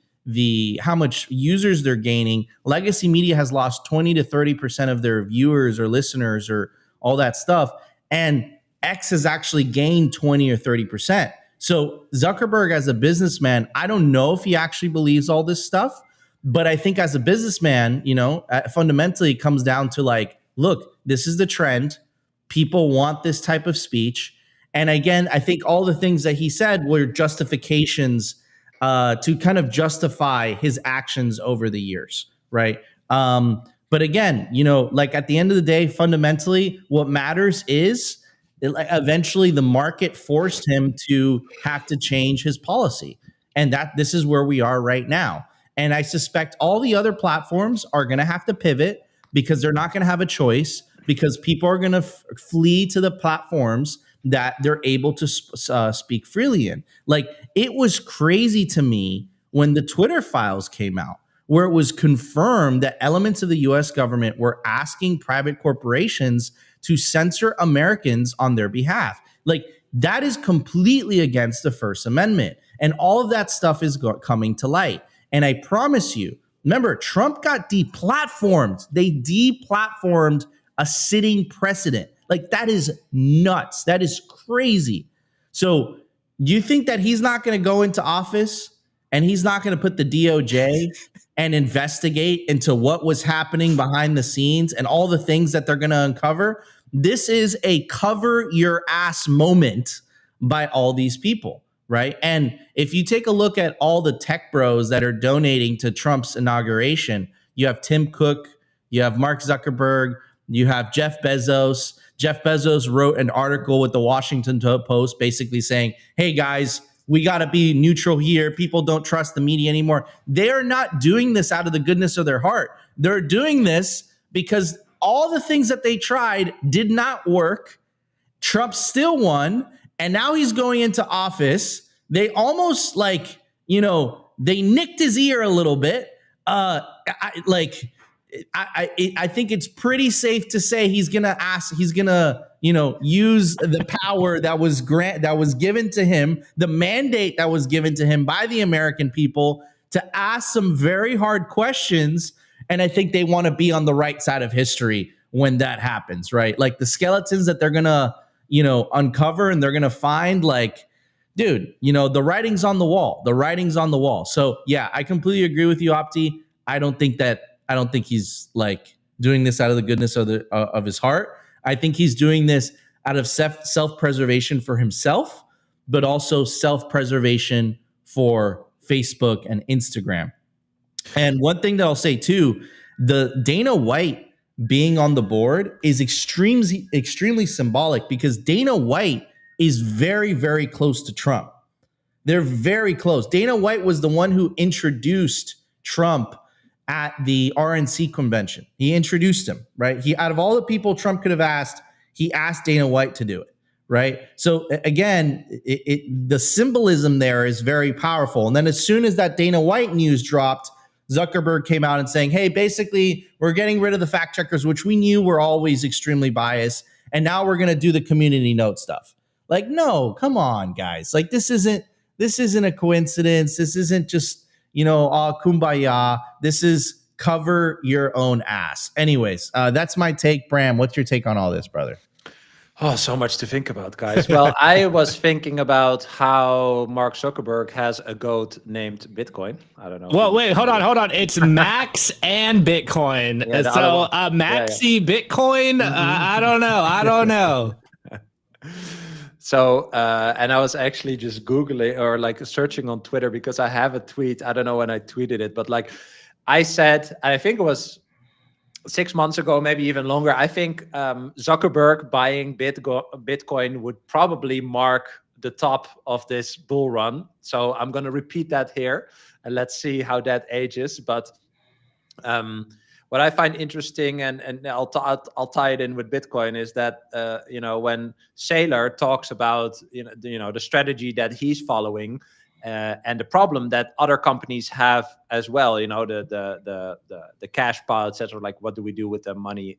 how much users they're gaining, legacy media has lost 20 to 30% of their viewers or listeners or all that stuff. And X has actually gained 20 or 30%. So Zuckerberg as a businessman, I don't know if he actually believes all this stuff, but I think as a businessman, fundamentally it comes down to like, look, this is the trend. People want this type of speech. And again, I think all the things that he said were justifications to kind of justify his actions over the years, right? But again, like at the end of the day, fundamentally, what matters is eventually the market forced him to have to change his policy. And this is where we are right now. And I suspect all the other platforms are going to have to pivot because they're not going to have a choice, because people are going to flee to the platforms that they're able to speak freely in. Like, it was crazy to me when the Twitter files came out, where it was confirmed that elements of the US government were asking private corporations to censor Americans on their behalf. Like, that is completely against the First Amendment. And all of that stuff is coming to light. And I promise you, remember, Trump got deplatformed. They deplatformed a sitting president. Like, that is nuts. That is crazy. So you think that he's not going to go into office and he's not going to put the DOJ and investigate into what was happening behind the scenes and all the things that they're going to uncover? This is a cover your ass moment by all these people, right? And if you take a look at all the tech bros that are donating to Trump's inauguration, you have Tim Cook, you have Mark Zuckerberg, you have Jeff Bezos. Jeff Bezos wrote an article with the Washington Post basically saying, hey guys, we got to be neutral here. People don't trust the media anymore. They are not doing this out of the goodness of their heart. They're doing this because all the things that they tried did not work. Trump still won. And now he's going into office. They almost they nicked his ear a little bit. I think it's pretty safe to say he's gonna use the power that was given to him, the mandate that was given to him by the American people to ask some very hard questions. And I think they want to be on the right side of history when that happens, right? Like the skeletons that they're gonna, uncover and they're gonna find, like, dude, the writing's on the wall. The writing's on the wall. So yeah, I completely agree with you, Opti. I don't think he's like doing this out of the goodness of his heart. I think he's doing this out of self-preservation for himself, but also self-preservation for Facebook and Instagram. And one thing that I'll say too, the Dana White being on the board is extremely symbolic, because Dana White is very, very close to Trump. They're very close. Dana White was the one who introduced Trump at the RNC convention. He introduced him, right? He, out of all the people Trump could have asked, he asked Dana White to do it, right? So again, the symbolism there is very powerful. And then as soon as that Dana White news dropped, Zuckerberg came out and saying, hey, basically, we're getting rid of the fact checkers, which we knew were always extremely biased. And now we're going to do the community note stuff. Like, no, come on, guys. Like, this isn't a coincidence. This isn't just, kumbaya. This is cover your own ass. Anyways, that's my take. Bram, what's your take on all this, brother? Oh, so much to think about, guys. Well, I was thinking about how Mark Zuckerberg has a goat named Bitcoin. I don't know. Well, wait, hold on. It's Max and Bitcoin. Yeah, so Maxi Bitcoin, I don't know. So, and I was actually just Googling or like searching on Twitter because I have a tweet. I don't know when I tweeted it, but like I said, I think it was 6 months ago, maybe even longer. I think Zuckerberg buying Bitcoin would probably mark the top of this bull run. So I'm going to repeat that here and let's see how that ages. But what I find interesting, and I'll tie it in with Bitcoin, is that when Saylor talks about the strategy that he's following, and the problem that other companies have as well, the cash pile, etc. Like, what do we do with the money?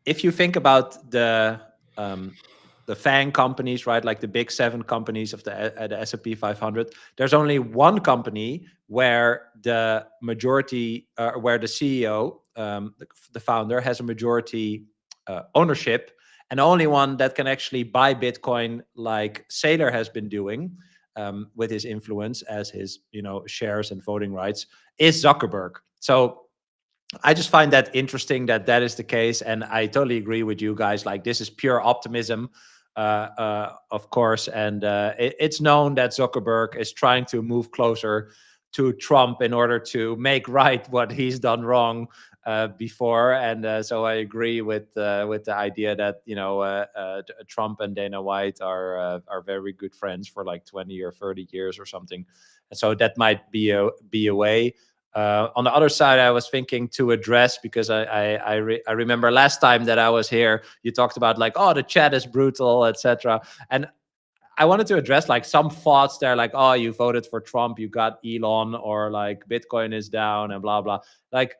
If you think about the FANG companies, right, like the big 7 companies of the S&P 500, there's only one company where the majority, where the CEO, the founder, has a majority ownership, and the only one that can actually buy Bitcoin like Saylor has been doing with his influence as his shares and voting rights is Zuckerberg. So I just find that interesting that is the case, and I totally agree with you guys. Like, this is pure optimism, of course, and it's known that Zuckerberg is trying to move closer to Trump in order to make right what he's done wrong before, and so I agree with the idea that Trump and Dana White are very good friends for like 20 or 30 years or something, and so that might be a way. On the other side, I was thinking to address, because I remember last time that I was here, you talked about like, oh, the chat is brutal, etc. And I wanted to address like some thoughts there, like, oh, you voted for Trump, you got Elon, or like Bitcoin is down and blah, blah. Like,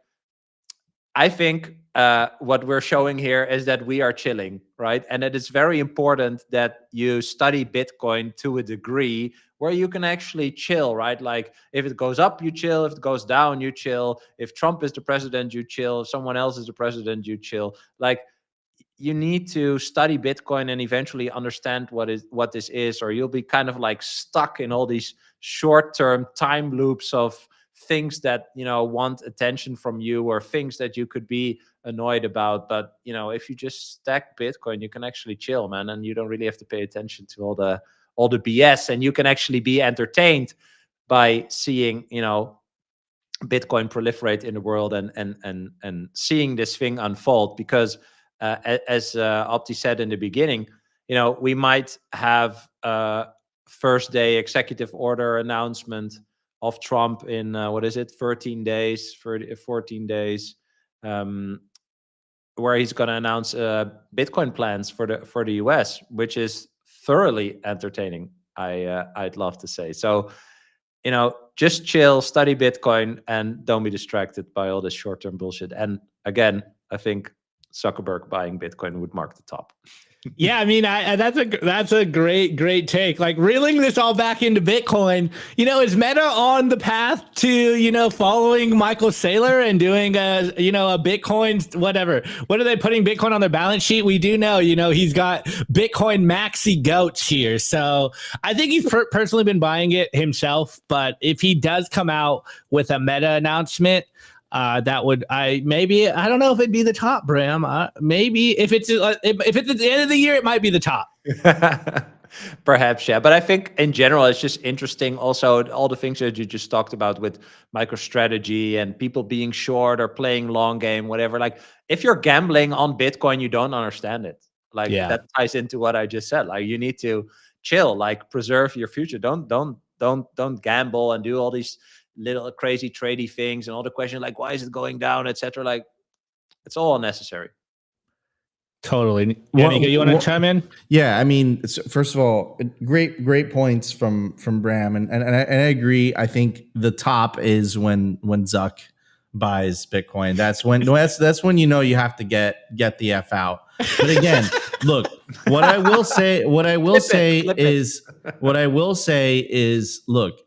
I think what we're showing here is that we are chilling, right? And it is very important that you study Bitcoin to a degree where you can actually chill, right? Like, if it goes up, you chill. If it goes down, you chill. If Trump is the president, you chill. If someone else is the president, you chill. Like, you need to study Bitcoin and eventually understand what this is, or you'll be kind of like stuck in all these short-term time loops of things that want attention from you, or things that you could be annoyed about. But if you just stack Bitcoin, you can actually chill, man, and you don't really have to pay attention to all the BS, and you can actually be entertained by seeing Bitcoin proliferate in the world and seeing this thing unfold. Because as Opti said in the beginning, we might have first day executive order announcement of Trump in 14 days, where he's going to announce Bitcoin plans for the US, which is thoroughly entertaining, I'd love to say. So just chill, study Bitcoin, and don't be distracted by all this short-term bullshit. And again, I think Zuckerberg buying Bitcoin would mark the top. Yeah, I mean, that's a great take. Like, reeling this all back into Bitcoin, is Meta on the path to following Micheal Saylor and doing a Bitcoin whatever? What are they putting Bitcoin on their balance sheet? We do know he's got Bitcoin maxi goats here, so I think he's personally been buying it himself. But if he does come out with a Meta announcement, that would I don't know if it'd be the top, Bram. Maybe if it's at the end of the year, it might be the top. Perhaps, yeah. But I think in general, it's just interesting. Also, all the things that you just talked about with MicroStrategy and people being short or playing long game, whatever. Like, if you're gambling on Bitcoin, you don't understand it. Like, that ties into what I just said. Like, you need to chill, like preserve your future. Don't gamble and do all these little crazy tradey things and all the questions like, why is it going down, etc. Like, it's all unnecessary. Totally. You want to chime in? Yeah, I mean, first of all, great points from Bram, and I agree. I think the top is when Zuck buys Bitcoin. That's when you have to get the F out. But again, look, what I will say is, look.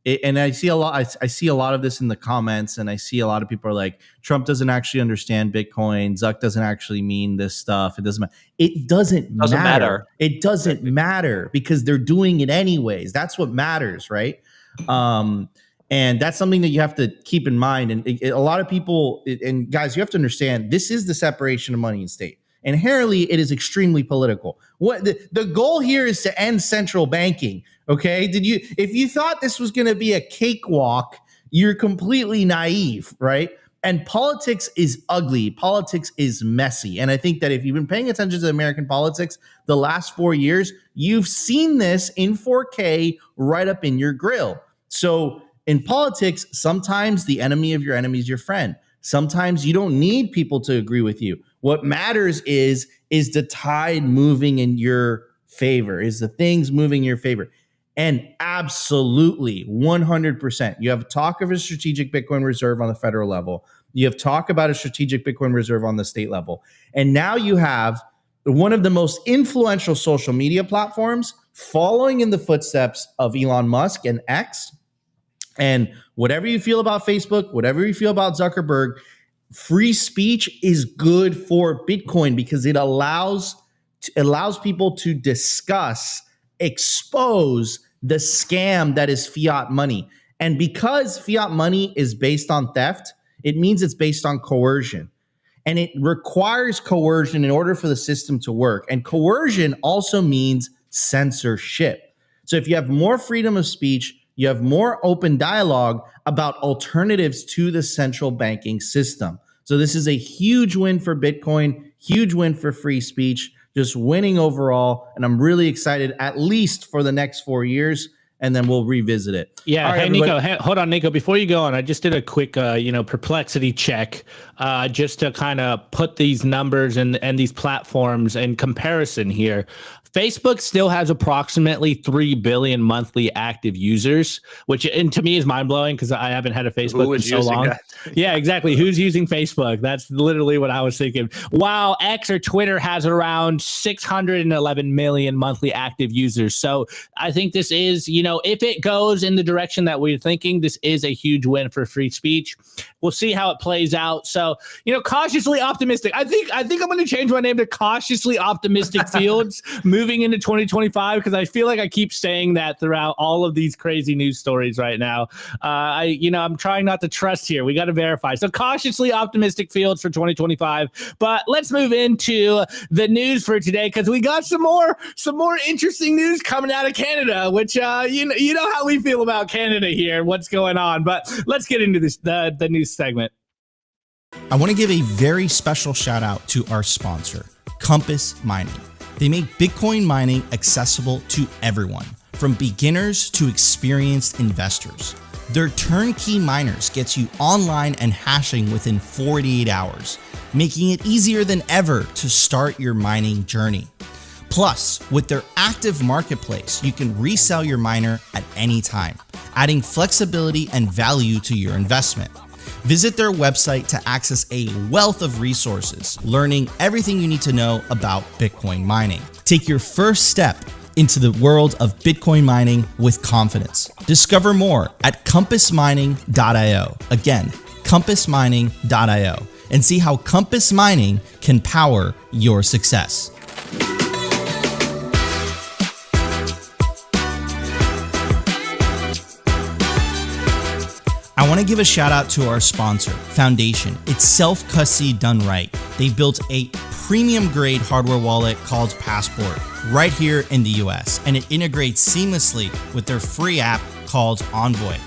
And I see a lot. I see a lot of this in the comments, and I see a lot of people are like, Trump doesn't actually understand Bitcoin. Zuck doesn't actually mean this stuff. It doesn't matter. It doesn't matter. It doesn't matter because they're doing it anyways. That's what matters, right? And that's something that you have to keep in mind. And a lot of people, and guys, you have to understand, this is the separation of money and state. Inherently, it is extremely political. What the goal here is to end central banking. Okay, if you thought this was going to be a cakewalk, you're completely naive, right? And politics is ugly. Politics is messy. And I think that if you've been paying attention to American politics the last 4 years, you've seen this in 4K right up in your grill. So in politics, sometimes the enemy of your enemy is your friend. Sometimes you don't need people to agree with you. What matters is the tide moving in your favor? Is the things moving in your favor? And absolutely, 100%. You have talk of a strategic Bitcoin reserve on the federal level. You have talk about a strategic Bitcoin reserve on the state level. And now you have one of the most influential social media platforms following in the footsteps of Elon Musk and X. And whatever you feel about Facebook, whatever you feel about Zuckerberg, free speech is good for Bitcoin because it allows people to discuss, expose the scam that is fiat money. And because fiat money is based on theft, it means it's based on coercion. And it requires coercion in order for the system to work. And coercion also means censorship. So if you have more freedom of speech, you have more open dialogue about alternatives to the central banking system. So this is a huge win for Bitcoin, huge win for free speech, just winning overall. And I'm really excited, at least for the next 4 years. And then we'll revisit it. Yeah. All right, hey, everybody. Nico, hold on, Nico. Before you go on, I just did a quick, perplexity check just to kind of put these numbers and these platforms in comparison here. Facebook still has approximately 3 billion monthly active users, which and to me is mind blowing because I haven't had a Facebook in so long. That? Yeah, exactly. Who's using Facebook? That's literally what I was thinking. While X or Twitter has around 611 million monthly active users. So I think this is, if it goes in the direction that we're thinking, this is a huge win for free speech. We'll see how it plays out. So, cautiously optimistic. I think I'm going to change my name to Cautiously Optimistic Fields moving into 2025 because I feel like I keep saying that throughout all of these crazy news stories right now. I'm trying not to trust here. We got to verify. So Cautiously Optimistic Fields for 2025. But let's move into the news for today because we got some more interesting news coming out of Canada, which you know how we feel about Canada here, what's going on. But let's get into this the news segment. I want to give a very special shout out to our sponsor, Compass Mining. They make Bitcoin mining accessible to everyone, from beginners to experienced investors. Their turnkey miners gets you online and hashing within 48 hours, making it easier than ever to start your mining journey. Plus, with their active marketplace, you can resell your miner at any time, adding flexibility and value to your investment. Visit their website to access a wealth of resources, learning everything you need to know about Bitcoin mining. Take your first step into the world of Bitcoin mining with confidence. Discover more at compassmining.io. Again, compassmining.io, and see how Compass Mining can power your success. I want to give a shout out to our sponsor, Foundation. It's self-custody done right. They built a premium grade hardware wallet called Passport right here in the US, and it integrates seamlessly with their free app called Envoy.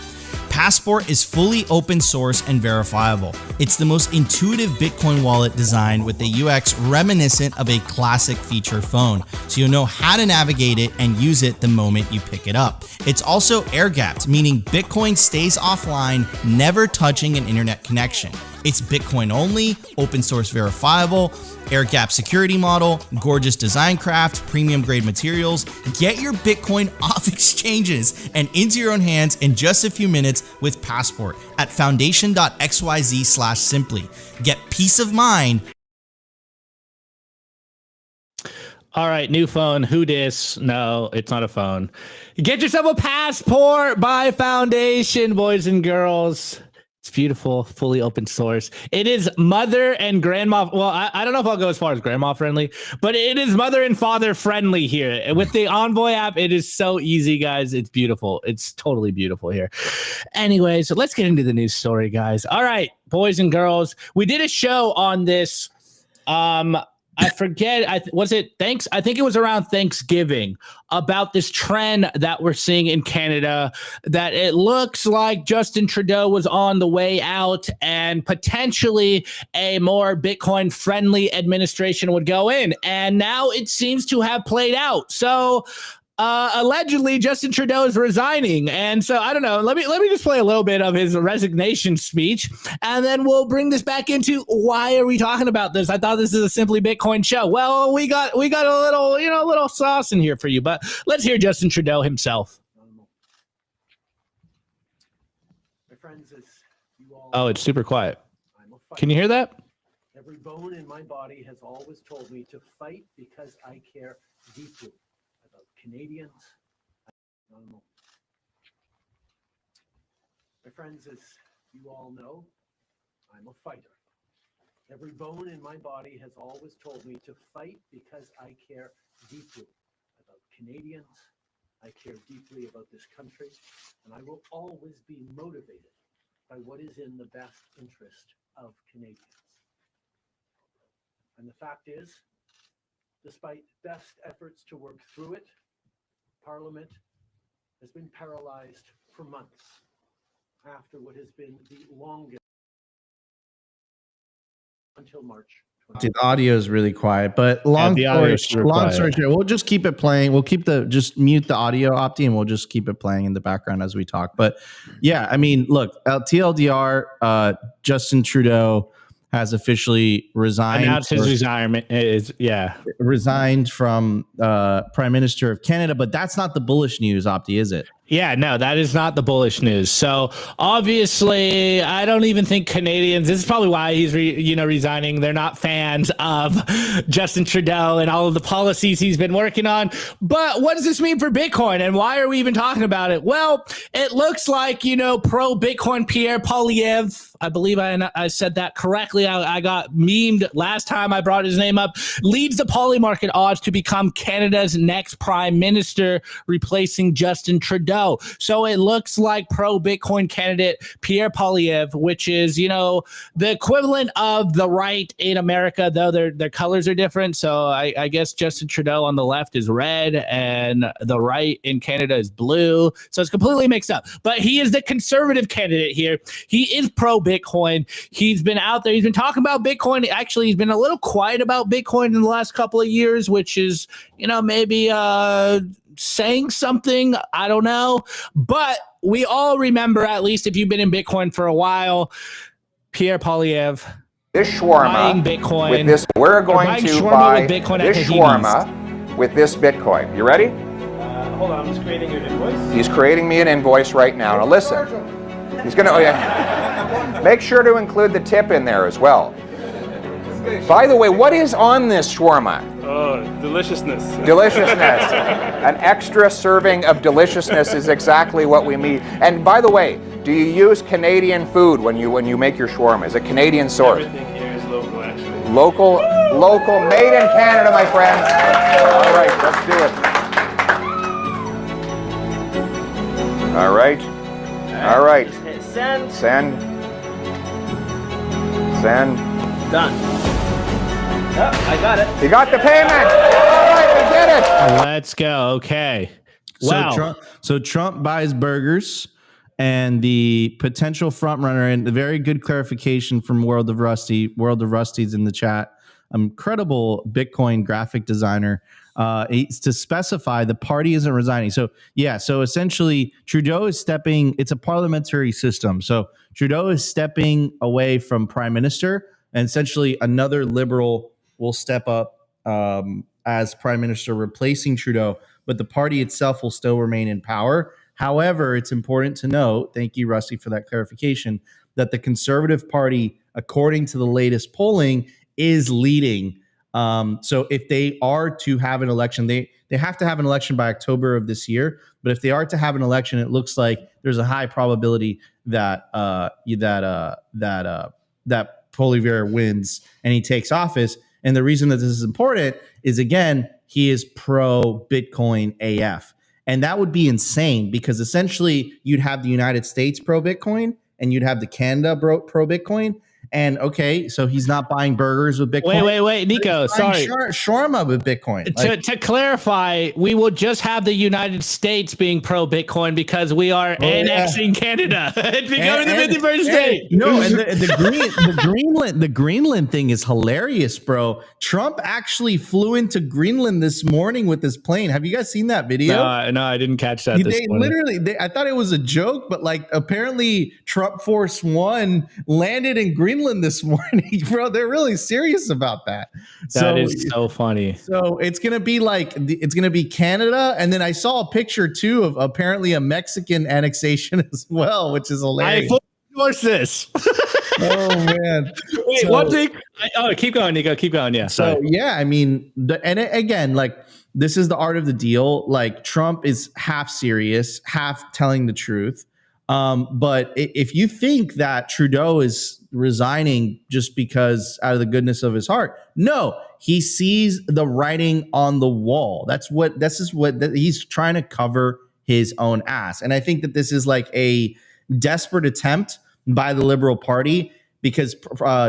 Passport is fully open source and verifiable. It's the most intuitive Bitcoin wallet designed with a UX reminiscent of a classic feature phone, so you'll know how to navigate it and use it the moment you pick it up. It's also air-gapped, meaning Bitcoin stays offline, never touching an internet connection. It's Bitcoin only, open source verifiable, air-gap security model, gorgeous design craft, premium grade materials. Get your Bitcoin off exchanges and into your own hands in just a few minutes with Passport at foundation.xyz/simply. Get peace of mind. All right, new phone. Who dis? No, it's not a phone. Get yourself a Passport by Foundation, boys and girls. It's beautiful, fully open source. It is mother and grandma. Well, I don't know if I'll go as far as grandma friendly, but it is mother and father friendly here. With the Envoy app, it is so easy, guys. It's beautiful. It's totally beautiful here. Anyway, so let's get into the news story, guys. All right, boys and girls. We did a show on this. I forget. I think it was around Thanksgiving about this trend that we're seeing in Canada, that it looks like Justin Trudeau was on the way out and potentially a more Bitcoin friendly administration would go in. And now it seems to have played out. So allegedly Justin Trudeau is resigning. And so I don't know. Let me just play a little bit of his resignation speech, and then we'll bring this back into why are we talking about this? I thought this is a Simply Bitcoin show. Well, we got a little, a little sauce in here for you, but let's hear Justin Trudeau himself. My friends, as you all Oh, it's super quiet. Can you hear that? Every bone in my body has always told me to fight because I care deeply about Canadians. My friends, as you all know, I'm a fighter. Every bone in my body has always told me to fight because I care deeply about Canadians. I care deeply about this country, and I will always be motivated by what is in the best interest of Canadians. And the fact is, despite best efforts to work through it, Parliament has been paralyzed for months after what has been the longest until March. The audio is really quiet, but long story short, we'll just keep it playing. We'll just mute the audio, Opti, and we'll just keep it playing in the background as we talk. But yeah, I mean, look, TLDR, Justin Trudeau has officially resigned. Announced his retirement resigned from Prime Minister of Canada, but that's not the bullish news, Opti, is it? Yeah, no, that is not the bullish news. So obviously, I don't even think Canadians, this is probably why he's resigning. They're not fans of Justin Trudeau and all of the policies he's been working on. But what does this mean for Bitcoin, and why are we even talking about it? Well, it looks like, pro-Bitcoin Pierre Poilievre, I believe I said that correctly. I got memed last time I brought his name up, leads the poly market odds to become Canada's next prime minister, replacing Justin Trudeau. So it looks like pro-Bitcoin candidate Pierre Poilievre, which is, the equivalent of the right in America, though their colors are different. So I guess Justin Trudeau on the left is red and the right in Canada is blue. So it's completely mixed up. But he is the conservative candidate here. He is pro-Bitcoin. He's been out there. He's been talking about Bitcoin. Actually, he's been a little quiet about Bitcoin in the last couple of years, which is, maybe saying something. I don't know. But we all remember, at least if you've been in Bitcoin for a while, Pierre Poilievre. This shawarma buying Bitcoin, with this, we're going to buy this shawarma with this Bitcoin. You ready? Hold on, I'm just creating your invoice. He's creating me an invoice right now. Now listen, he's going to, make sure to include the tip in there as well. By the way, what is on this shawarma? Oh, deliciousness. Deliciousness. An extra serving of deliciousness is exactly what we need. And by the way, do you use Canadian food when you make your shawarma? Is it Canadian sourced? Everything here is local, actually. Local, made in Canada, my friends. All right, let's do it. All right. All right. Just hit send. Send. Done. Oh, I got it. You got the payment. All right, we did it. Let's go. Okay. Wow. So Trump buys burgers, and the potential front runner, and the very good clarification from World of Rusty's in the chat. Incredible Bitcoin graphic designer. It's to specify the party isn't resigning. So essentially Trudeau is stepping. It's a parliamentary system. So Trudeau is stepping away from prime minister, and essentially another liberal will step up as prime minister, replacing Trudeau, but the party itself will still remain in power. However, it's important to note, thank you, Rusty, for that clarification, that the Conservative Party, according to the latest polling, is leading. So if they are to have an election, they have to have an election by October of this year. But if they are to have an election, it looks like there's a high probability that Poilievre wins and he takes office. And the reason that this is important is, again, he is pro-Bitcoin AF. And that would be insane, because essentially you'd have the United States pro-Bitcoin and you'd have the Canada pro-Bitcoin. And okay, so he's not buying burgers with Bitcoin. Wait, Nico, sorry. Shawarma with Bitcoin. To clarify, we will just have the United States being pro Bitcoin because we are annexing Canada and becoming the 51st state. No, and the Greenland thing is hilarious, bro. Trump actually flew into Greenland this morning with his plane. Have you guys seen that video? No, I didn't catch that. I thought it was a joke, but like apparently Trump Force One landed in Greenland this morning, bro. They're really serious about that. That is so funny. So it's gonna be Canada, and then I saw a picture too of apparently a Mexican annexation as well, which is hilarious. I fully endorse this. Oh man! Wait, one thing. Keep going, Nico. Keep going. Yeah. So yeah, I mean, again, like this is the art of the deal. Like Trump is half serious, half telling the truth. But if you think that Trudeau is resigning just because out of the goodness of his heart, no, he sees the writing on the wall. He's trying to cover his own ass. And I think that this is like a desperate attempt by the Liberal Party because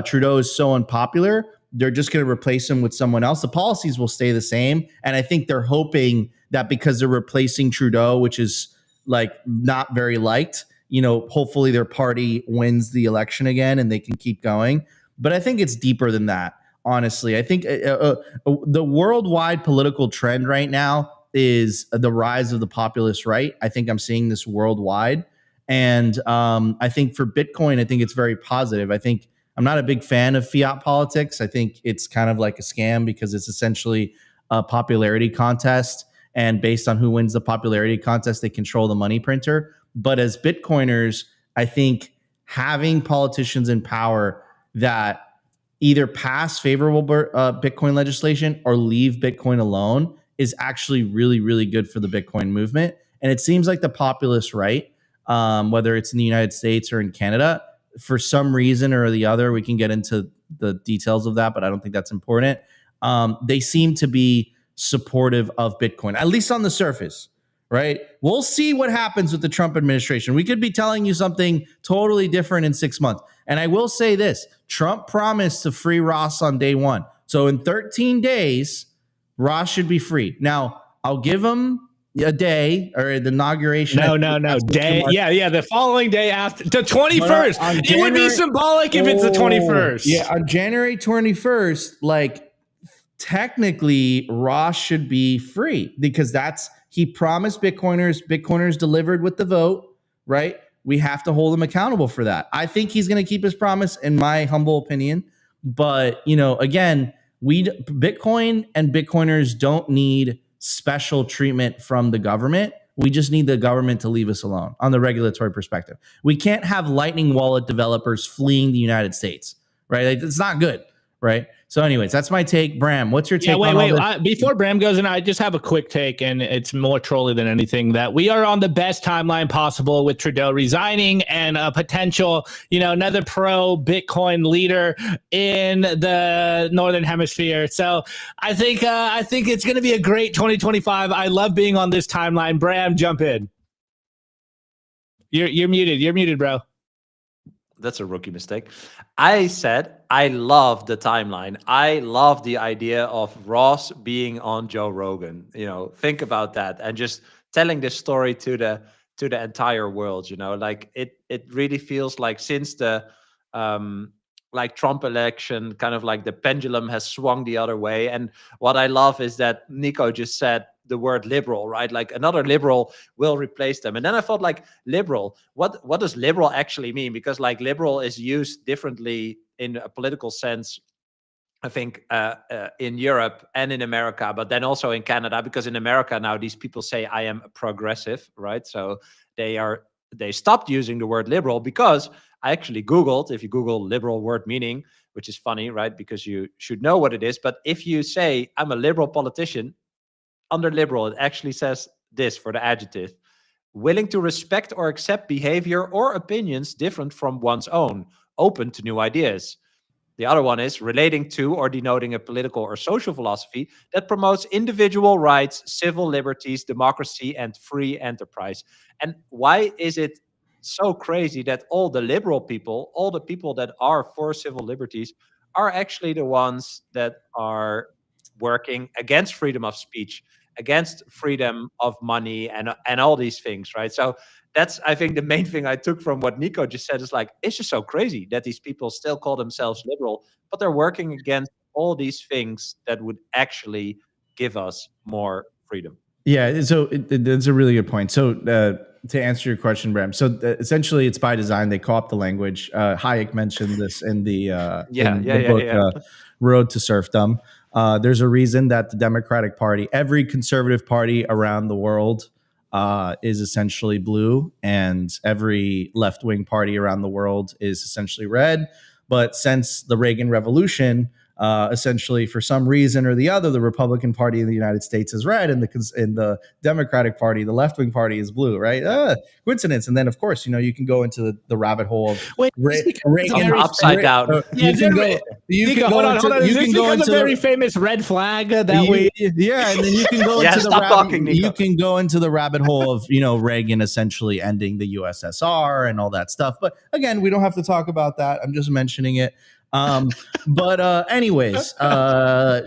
Trudeau is so unpopular. They're just going to replace him with someone else. The policies will stay the same. And I think they're hoping that because they're replacing Trudeau, which is like not very liked, hopefully their party wins the election again and they can keep going. But I think it's deeper than that, honestly. I think the worldwide political trend right now is the rise of the populist right. I think I'm seeing this worldwide. And I think for Bitcoin, I think it's very positive. I think I'm not a big fan of fiat politics. I think it's kind of like a scam because it's essentially a popularity contest. And based on who wins the popularity contest, they control the money printer. But as Bitcoiners, I think having politicians in power that either pass favorable Bitcoin legislation or leave Bitcoin alone is actually really, really good for the Bitcoin movement. And it seems like the populist right, whether it's in the United States or in Canada, for some reason or the other, we can get into the details of that, but I don't think that's important. They seem to be supportive of Bitcoin, at least on the surface, right? We'll see what happens with the Trump administration. We could be telling you something totally different in 6 months. And I will say this, Trump promised to free Ross on day one. So in 13 days, Ross should be free. Now, I'll give him a day or the inauguration. No. Day. Yeah. The following day after the 21st. It would be symbolic if it's the 21st. Yeah. On January 21st, like technically Ross should be free because he promised Bitcoiners delivered with the vote, right? We have to hold him accountable for that. I think he's going to keep his promise in my humble opinion. But, again, Bitcoin and Bitcoiners don't need special treatment from the government. We just need the government to leave us alone on the regulatory perspective. We can't have Lightning Wallet developers fleeing the United States, right? Like, it's not good, right? So anyways, that's my take. Bram, what's your take? Wait. Before Bram goes in, I just have a quick take, and it's more trolly than anything, that we are on the best timeline possible with Trudeau resigning and a potential, another pro-Bitcoin leader in the Northern Hemisphere. So I think it's going to be a great 2025. I love being on this timeline. Bram, jump in. You're muted. You're muted, bro. That's a rookie mistake. I said I love the timeline. I love the idea of Ross being on Joe Rogan. Think about that and just telling this story to the entire world. Like it really feels like since the Trump election, kind of like the pendulum has swung the other way. And what I love is that Nico just said the word liberal, right? Like another liberal will replace them. And then I thought, like, liberal, what does liberal actually mean? Because like liberal is used differently in a political sense, I think, in Europe and in America, but then also in Canada, because in America now these people say I am a progressive, right? So they stopped using the word liberal, because I actually Googled, if you Google liberal word meaning, which is funny, right? Because you should know what it is. But if you say I'm a liberal politician, under liberal, it actually says this for the adjective: willing to respect or accept behavior or opinions different from one's own, open to new ideas. The other one is relating to or denoting a political or social philosophy that promotes individual rights, civil liberties, democracy, and free enterprise. And why is it so crazy that all the liberal people, all the people that are for civil liberties, are actually the ones that are working against freedom of speech, against freedom of money, and all these things, right? So that's, I think, the main thing I took from what Nico just said is like, it's just so crazy that these people still call themselves liberal, but they're working against all these things that would actually give us more freedom. Yeah, so that's a really good point. So to answer your question, Bram, so essentially it's by design. They co-opt the language. Hayek mentioned this in the book Road to Serfdom. There's a reason that the Democratic Party, every conservative party around the world, is essentially blue, and every left-wing party around the world is essentially red. But since the Reagan Revolution, essentially, for some reason or the other, the Republican Party in the United States is red, and the Democratic Party, the left-wing party, is blue, right? Coincidence. And then, of course, you can go into the rabbit hole of Reagan upside down. You can go into a very famous red flag and then you can go into you can go into the rabbit hole of Reagan essentially ending the USSR and all that stuff. But again, we don't have to talk about that. I'm just mentioning it. But anyways,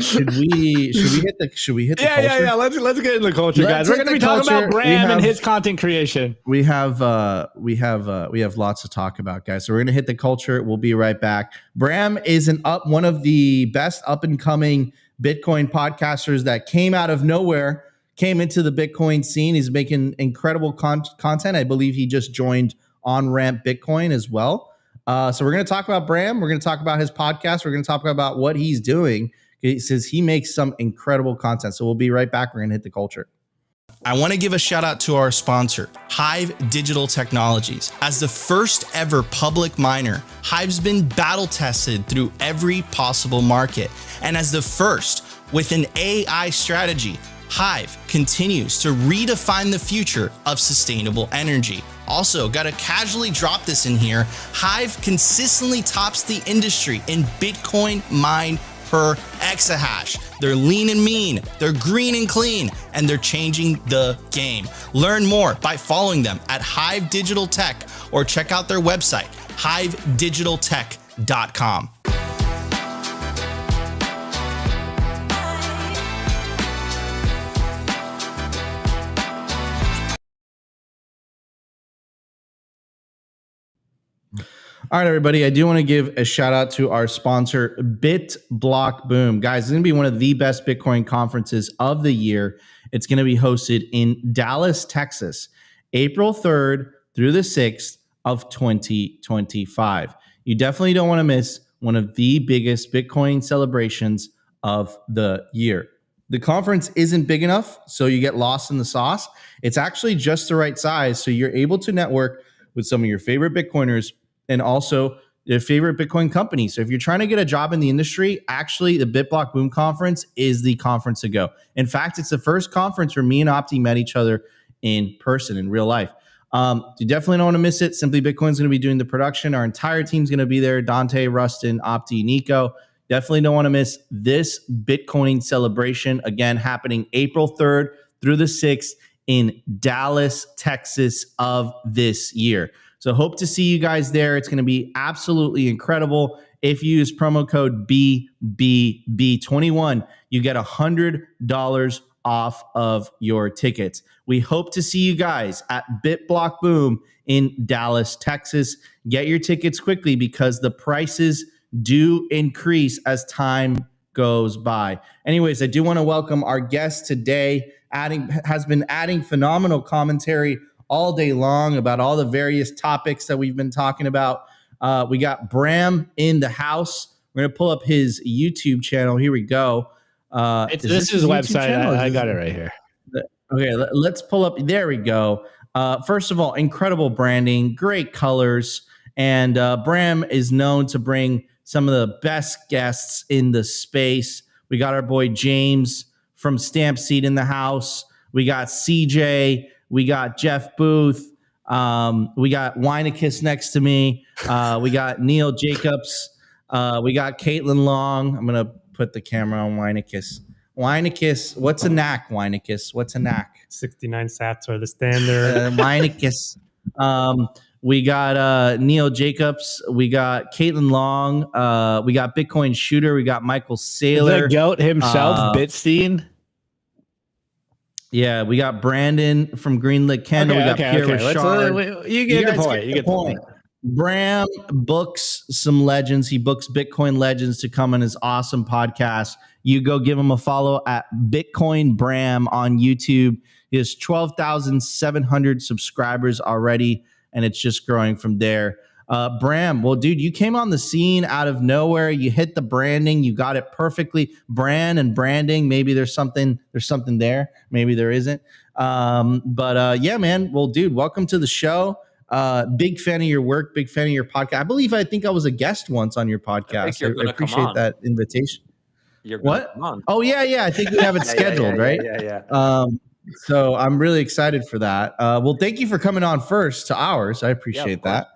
should we hit the culture? Yeah. Let's get into the culture, guys. We're going to be talking about Bram and his content creation. We have lots to talk about, guys. So we're going to hit the culture. We'll be right back. Bram is one of the best up and coming Bitcoin podcasters that came out of nowhere, came into the Bitcoin scene. He's making incredible content. I believe he just joined On Ramp Bitcoin as well. So we're going to talk about Bram. We're going to talk about his podcast. We're going to talk about what he's doing. He says he makes some incredible content. So we'll be right back. We're going to hit the culture. I want to give a shout out to our sponsor, HIVE Digital Technologies. As the first ever public miner, HIVE's been battle tested through every possible market. And as the first with an AI strategy, HIVE continues to redefine the future of sustainable energy. Also, gotta casually drop this in here, HIVE consistently tops the industry in Bitcoin mined per exahash. They're lean and mean, they're green and clean, and they're changing the game. Learn more by following them at HIVE Digital Tech or check out their website, hivedigitaltech.com. All right, everybody. I do want to give a shout out to our sponsor, BitBlockBoom. Guys, it's going to be one of the best Bitcoin conferences of the year. It's going to be hosted in Dallas, Texas, April 3rd through the 6th of 2025. You definitely don't want to miss one of the biggest Bitcoin celebrations of the year. The conference isn't big enough, so you get lost in the sauce. It's actually just the right size, so you're able to network with some of your favorite Bitcoiners and also your favorite Bitcoin companies. So if you're trying to get a job in the industry, actually the BitBlockBoom conference is the conference to go. In fact, it's the first conference where me and Opti met each other in person, in real life. You definitely don't want to miss it. Simply Bitcoin's going to be doing the production. Our entire team's going to be there. Dante, Rustin, Opti, Nico. Definitely don't want to miss this Bitcoin celebration. Again, happening April 3rd through the 6th in Dallas, Texas of this year. So hope to see you guys there. It's going to be absolutely incredible. If you use promo code BBB21, you get $100 off of your tickets. We hope to see you guys at BitBlockBoom in Dallas, Texas. Get your tickets quickly because the prices do increase as time goes by. Anyways, I do want to welcome our guest today. Has been adding phenomenal commentary all day long about all the various topics that we've been talking about. We got Bram in the house. We're going to pull up his YouTube channel. Here we go. This is his website. I got it right here. Okay, let's pull up. There we go. First of all, incredible branding, great colors. And Bram is known to bring some of the best guests in the space. We got our boy James from Stamp Seed in the house. We got CJ. We got Jeff Booth. We got Winekiss next to me. We got Neil Jacobs. We got Caitlin Long. I'm going to put the camera on Winekiss. Winekiss, what's a knack, Winekiss? What's a knack? 69 sats are the standard. Winekiss. We got Neil Jacobs. We got Caitlin Long. We got Bitcoin Shooter. We got Micheal Saylor. The GOAT himself, Bitstein. Yeah, we got Brandon from Greenlit Canada. We got Pierre Richard. You get the point. You get the point. Bram books some legends. He books Bitcoin legends to come on his awesome podcast. You go give him a follow at Bitcoin Bram on YouTube. He has 12,700 subscribers already, and it's just growing from there. Bram, well, dude, you came on the scene out of nowhere. You hit the branding. You got it perfectly. Brand and branding. Maybe there's something there. Maybe there isn't. Yeah, man. Well, dude, welcome to the show. Big fan of your work. Big fan of your podcast. I think I was a guest once on your podcast. I appreciate that invitation. You're what? Oh, yeah. I think we have it scheduled, right? Yeah. So I'm really excited for that. Well, thank you for coming on first to ours. I appreciate that.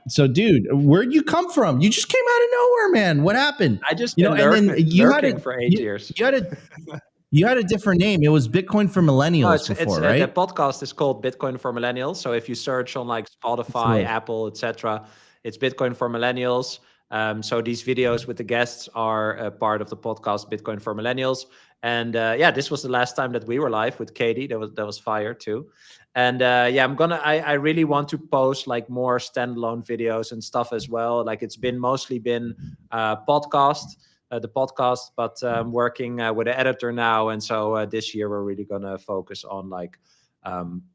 So, dude, where'd you come from? You just came out of nowhere, man. What happened? I just been lurking for 8 years. You had a different name. It was Bitcoin for Millennials before, right? The podcast is called Bitcoin for Millennials. So if you search on like Spotify, Apple, etc., it's Bitcoin for Millennials. So these videos with the guests are a part of the podcast Bitcoin for Millennials. And this was the last time that we were live with Katie. That was fire too. And I really want to post like more standalone videos and stuff as well. Like it's mostly been the podcast, but I'm working with an editor now. And so this year we're really going to focus on like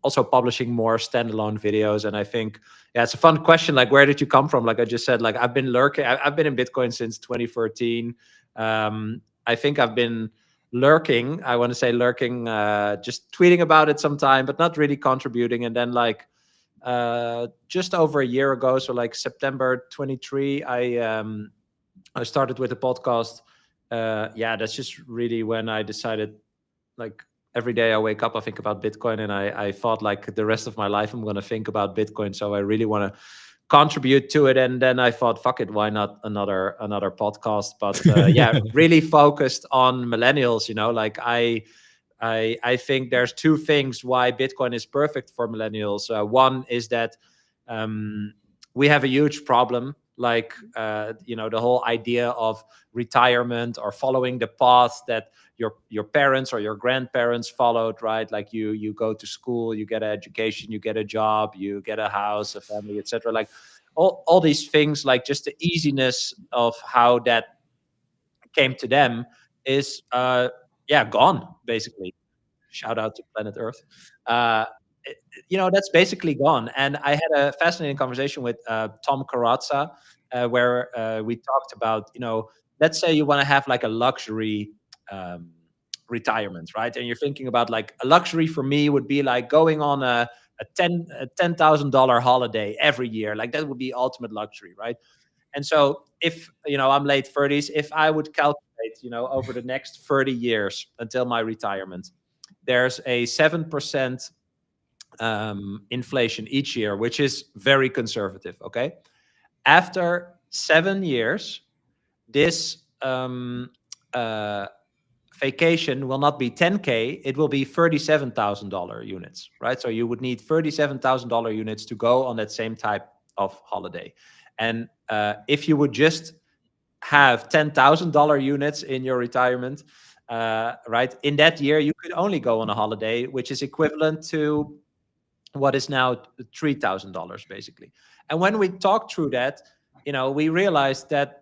also publishing more standalone videos. And I think, it's a fun question. Like, where did you come from? Like I just said, like I've been lurking. I've been in Bitcoin since 2013. I think I've been lurking. I want to say lurking, just tweeting about it sometime, but not really contributing. And then like just over a year ago, so like September 23, I started with the podcast. That's just really when I decided, like every day I wake up, I think about Bitcoin, and I thought like the rest of my life I'm going to think about Bitcoin. So I really want to contribute to it. And then I thought, fuck it, why not another podcast? But really focused on millennials. Like I think there's two things why Bitcoin is perfect for millennials. One is that we have a huge problem. Like, the whole idea of retirement or following the path that your parents or your grandparents followed, right? Like you go to school, you get an education, you get a job, you get a house, a family, etc. Like all these things, like just the easiness of how that came to them is, gone, basically. Shout out to planet Earth. That's basically gone. And I had a fascinating conversation with Tom Karatza, where we talked about, let's say you want to have like a luxury retirement, right? And you're thinking about like a luxury for me would be like going on a $10,000 holiday every year. Like that would be ultimate luxury, right? And so if, I'm late 30s, if I would calculate, over the next 30 years until my retirement, there's a 7% inflation each year, which is very conservative. Okay. After 7 years, this vacation will not be $10K, it will be $37,000 units, right? So you would need $37,000 units to go on that same type of holiday. And if you would just have $10,000 units in your retirement, right, in that year, you could only go on a holiday, which is equivalent to what is now $3,000 basically. And when we talked through that, we realized that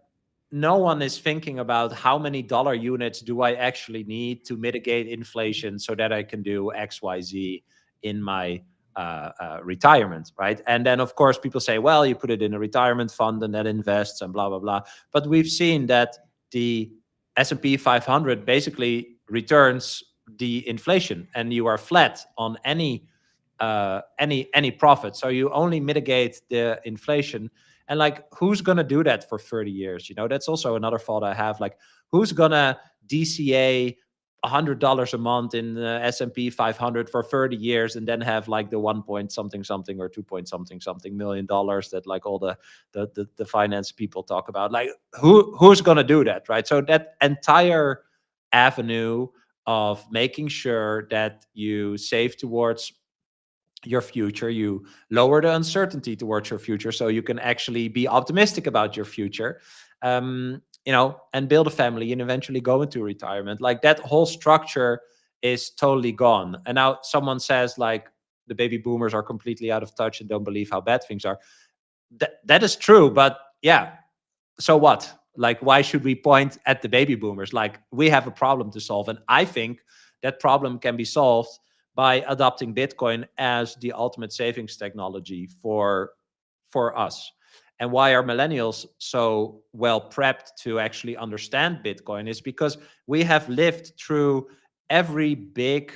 no one is thinking about how many dollar units do I actually need to mitigate inflation so that I can do X, Y, Z in my retirement, right? And then, of course, people say, well, you put it in a retirement fund and that invests and blah, blah, blah. But we've seen that the S&P 500 basically returns the inflation, and you are flat on any profit. So you only mitigate the inflation. And like, who's going to do that for 30 years? That's also another thought I have. Like, who's going to DCA $100 a month in the S&P 500 for 30 years and then have like the 1 point something something or 2 point something something $1 million that like all the finance people talk about? Like, who's going to do that, right? So that entire avenue of making sure that you save towards your future. You lower the uncertainty towards your future, so you can actually be optimistic about your future, you know, and build a family and eventually go into retirement. Like that whole structure is totally gone. And now someone says like the baby boomers are completely out of touch and don't believe how bad things are. That is true, but yeah, so what? Like, why should we point at the baby boomers? Like, we have a problem to solve. And I think that problem can be solved by adopting Bitcoin as the ultimate savings technology for us. And why are millennials so well prepped to actually understand Bitcoin is because we have lived through every big,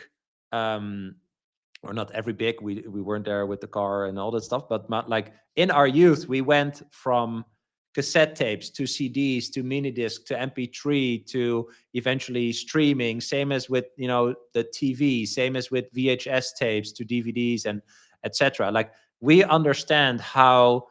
or not every big, we weren't there with the car and all that stuff, but like in our youth, we went from cassette tapes to CDs to mini disc to MP3 to eventually streaming, same as with, you know, the TV, same as with VHS tapes to DVDs and etc. Like, we understand how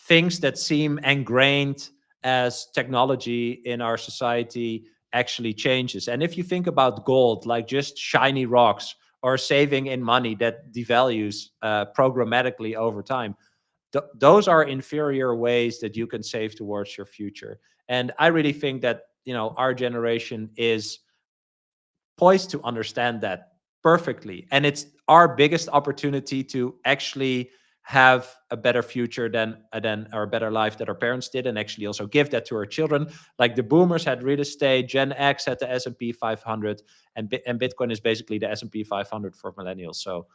things that seem ingrained as technology in our society actually changes. And if you think about gold, like just shiny rocks, or saving in money that devalues programmatically over time, those are inferior ways that you can save towards your future. And I really think that, you know, our generation is poised to understand that perfectly. And it's our biggest opportunity to actually have a better future than or a better life that our parents did, and actually also give that to our children. Like the boomers had real estate, Gen X had the S&P 500, and Bitcoin is basically the S&P 500 for millennials. So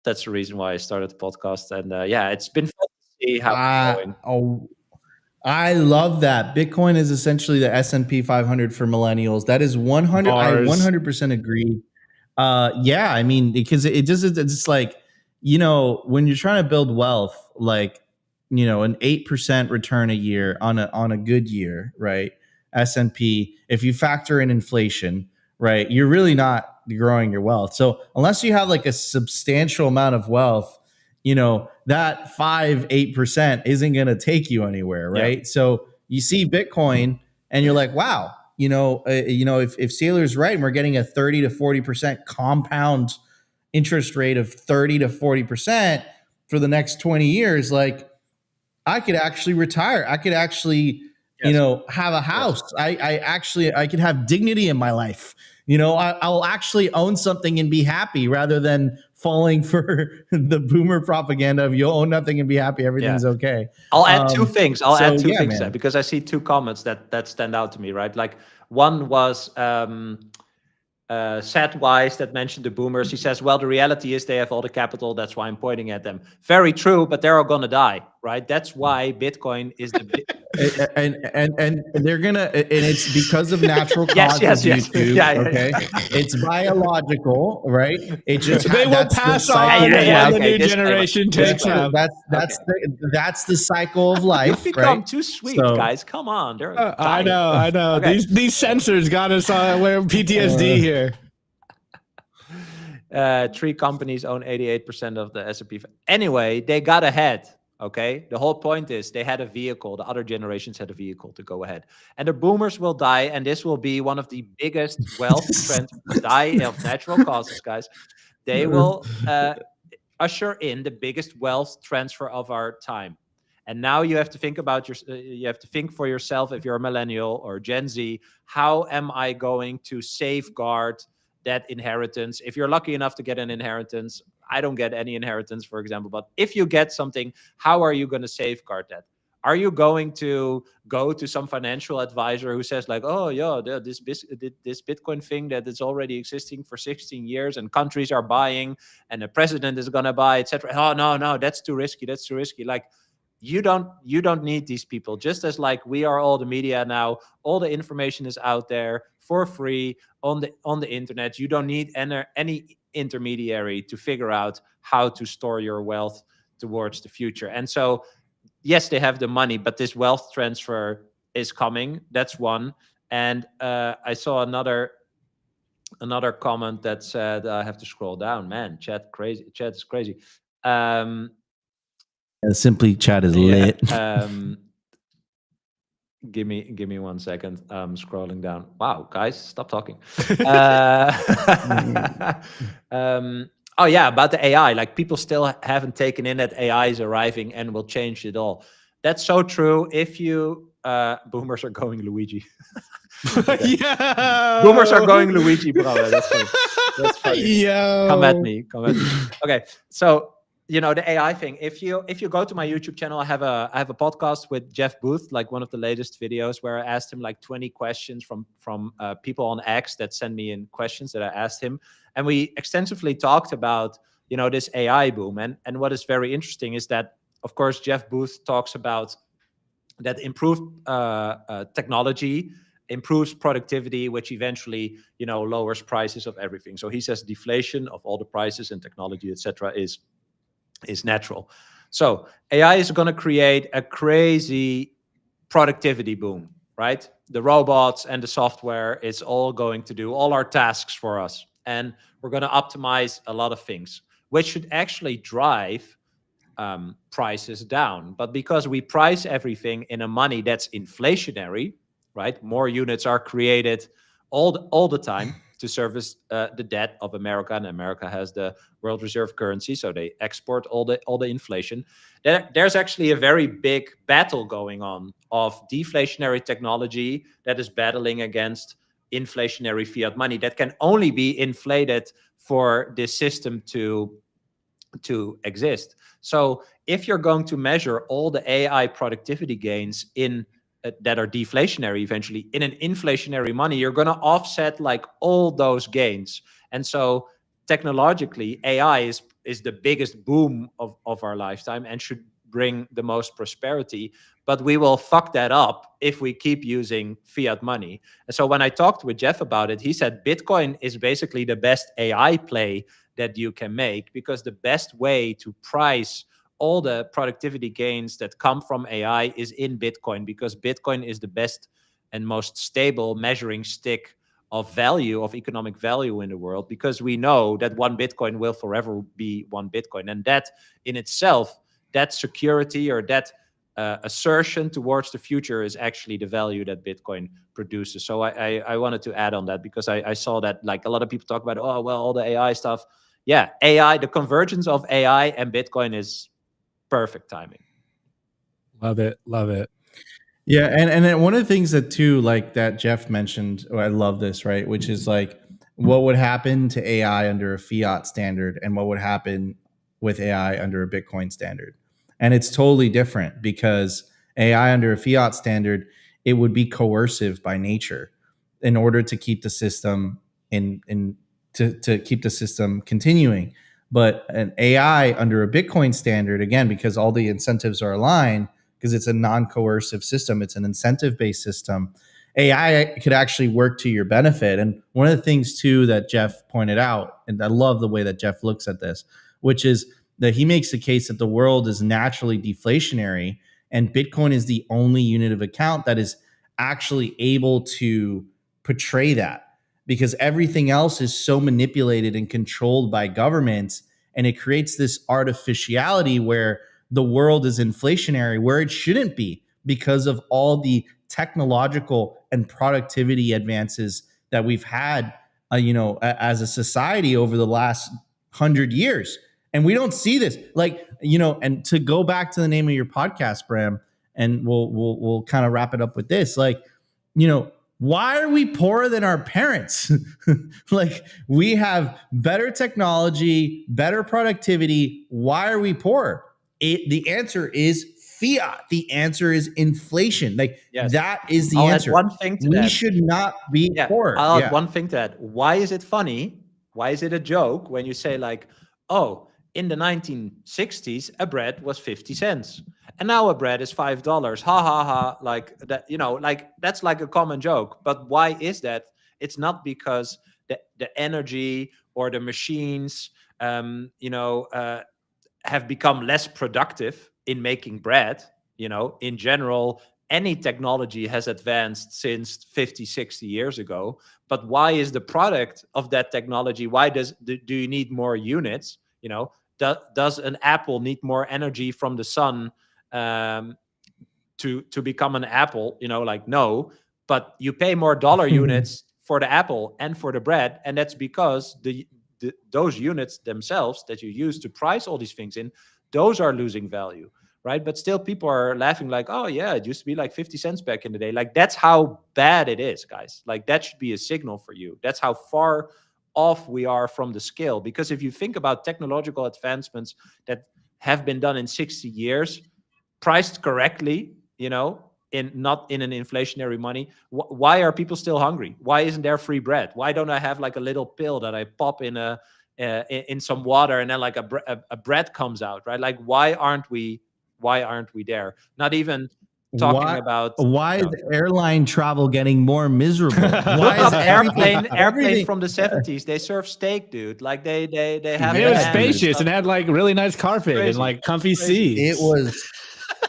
that's the reason why I started the podcast. And yeah, it's been fun to see how it's going. Oh, I love that. Bitcoin is essentially the S&P 500 for millennials. That is 100. I 100% agree. Yeah, I mean, because it's like, you know, when you're trying to build wealth, like, you know, an 8% return a year on a good year, right? S&P, if you factor in inflation, right, you're really not growing your wealth. So unless you have like a substantial amount of wealth, you know, that 8% isn't going to take you anywhere, right? Yeah. So you see Bitcoin and you're like, wow, if Saylor's right and we're getting a 30 to 40% compound interest rate of 30 to 40% for the next 20 years, like I could actually retire. I could actually, have a house. Yes. I could have dignity in my life. I'll actually own something and be happy rather than falling for the boomer propaganda of you'll own nothing and be happy. Everything's okay. I'll add two things. I'll add two things there, because I see two comments that stand out to me, right? Like one was Satwise that mentioned the boomers. He says, well, the reality is they have all the capital. That's why I'm pointing at them. Very true, but they're all going to die, right? That's why Bitcoin is the and they're gonna, and it's because of natural causes. Yes. YouTube, okay? It's biological, right? It just they will pass on when the new generation takes them. That's the cycle of life. You've become right? too sweet, guys. Come on, I know. Okay. These censors got us wearing PTSD here. 3 companies own 88% of the S&P. Anyway, they got ahead. Okay, the whole point is they had a vehicle. The other generations had a vehicle to go ahead, and the boomers will die, and this will be one of the biggest wealth trends. Die of natural causes, guys. They will usher in the biggest wealth transfer of our time. And now you have to think about you have to think for yourself, if you're a millennial or Gen Z, how am I going to safeguard that inheritance? If you're lucky enough to get an inheritance, I don't get any inheritance, for example, but if you get something, how are you going to safeguard that? Are you going to go to some financial advisor who says like, oh yeah, this Bitcoin thing that is already existing for 16 years and countries are buying and the president is going to buy, etc. Oh no, that's too risky. That's too risky. Like, you don't need these people. Just as like we are all the media now, all the information is out there for free on the internet. You don't need any intermediary to figure out how to store your wealth towards the future. And so, yes, they have the money, but this wealth transfer is coming. That's one. And I saw another comment that said, I have to scroll down. Man, chat is crazy. Simply chat is lit. Give me 1 second. I'm scrolling down. Wow, guys, stop talking. Oh yeah, about the AI. Like people still haven't taken in that AI is arriving and will change it all. That's so true. If you boomers are going Luigi. Yeah. Boomers are going Luigi, bro. That's funny. That's funny. Yo. Come at me. Come at me. Okay. So the AI thing. If you go to my YouTube channel, I have a podcast with Jeff Booth, like one of the latest videos where I asked him like 20 questions from people on X that send me in questions that I asked him, and we extensively talked about this AI boom. And what is very interesting is that, of course, Jeff Booth talks about that improved technology improves productivity, which eventually lowers prices of everything. So he says deflation of all the prices and technology, etc., is natural. So AI is going to create a crazy productivity boom, right? The robots and the software is all going to do all our tasks for us, and we're going to optimize a lot of things, which should actually drive prices down. But because we price everything in a money that's inflationary, right? More units are created all the time to service the debt of America, and America has the world reserve currency, so they export all the inflation. There's actually a very big battle going on of deflationary technology that is battling against inflationary fiat money that can only be inflated for this system to exist. So if you're going to measure all the AI productivity gains in that are deflationary eventually in an inflationary money, you're going to offset like all those gains. And so technologically, AI is the biggest boom of our lifetime and should bring the most prosperity. But we will fuck that up if we keep using fiat money. And so when I talked with Jeff about it, he said Bitcoin is basically the best AI play that you can make, because the best way to price all the productivity gains that come from AI is in Bitcoin, because Bitcoin is the best and most stable measuring stick of value, of economic value in the world, because we know that one Bitcoin will forever be one Bitcoin. And that in itself, that security or that assertion towards the future is actually the value that Bitcoin produces. So I wanted to add on that, because I saw that like a lot of people talk about, oh, well, all the AI stuff. Yeah, AI, the convergence of AI and Bitcoin is perfect timing. Love it. Love it. Yeah, and then one of the things that too, like that Jeff mentioned, I love this, right? Which is like what would happen to AI under a fiat standard and what would happen with AI under a Bitcoin standard. And it's totally different, because AI under a fiat standard, it would be coercive by nature in order to keep the system to keep the system continuing. But an AI under a Bitcoin standard, again, because all the incentives are aligned, because it's a non-coercive system, it's an incentive-based system, AI could actually work to your benefit. And one of the things too that Jeff pointed out, and I love the way that Jeff looks at this, which is that he makes the case that the world is naturally deflationary, and Bitcoin is the only unit of account that is actually able to portray that, because everything else is so manipulated and controlled by governments, and it creates this artificiality where the world is inflationary where it shouldn't be, because of all the technological and productivity advances that we've had, as a society over the last 100 years. And we don't see this, and to go back to the name of your podcast, Bram, and we'll kind of wrap it up with this, why are we poorer than our parents? Like, we have better technology, better productivity. Why are we poor? The answer is fiat. The answer is inflation. Yes. That is the I'll answer. add one thing to we that. should not be poor. I'll add one thing to that. Why is it funny? Why is it a joke when you say like, oh, in the 1960s, a bread was 50 cents. And now a bread is $5. Ha ha ha. Like that, that's like a common joke. But why is that? It's not because the energy or the machines, have become less productive in making bread. In general, any technology has advanced since 50, 60 years ago. But why is the product of that technology? Why do you need more units? Does an apple need more energy from the sun to become an apple? No. But you pay more dollar units for the apple and for the bread, and that's because the those units themselves that you use to price all these things in, those are losing value, right? But still people are laughing like, oh yeah, it used to be like 50 cents back in the day. Like, that's how bad it is, guys. Like, that should be a signal for you. That's how far off we are from the scale. Because if you think about technological advancements that have been done in 60 years, priced correctly, not in an inflationary money, why are people still hungry? Why isn't there free bread? Why don't I have like a little pill that I pop in in some water and then like a bread comes out, right? Like, why aren't we there? Not even talking about why is airline travel getting more miserable? Look up airplane from the 70s. They serve steak, dude. Like they have. It was spacious and had like really nice carpet and like comfy seats.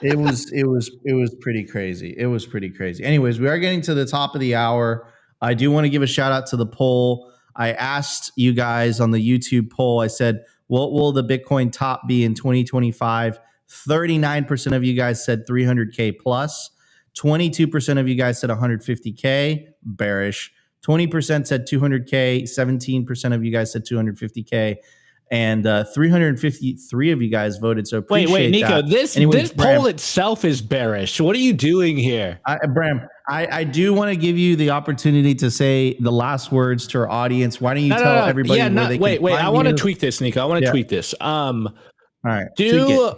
It was pretty crazy. It was pretty crazy. Anyways, we are getting to the top of the hour. I do want to give a shout out to the poll. I asked you guys on the YouTube poll, I said, what will the Bitcoin top be in 2025? 39% of you guys said 300K plus. 22% of you guys said 150K, bearish. 20% said 200K. 17% of you guys said 250K. And 353 of you guys voted. So appreciate wait, Nico, that. this Bram, poll itself is bearish. What are you doing here? Bram, I do want to give you the opportunity to say the last words to our audience. Why don't you tell everybody where they can wait, find I want to you? tweak this, Nico. I want to tweak this. All right.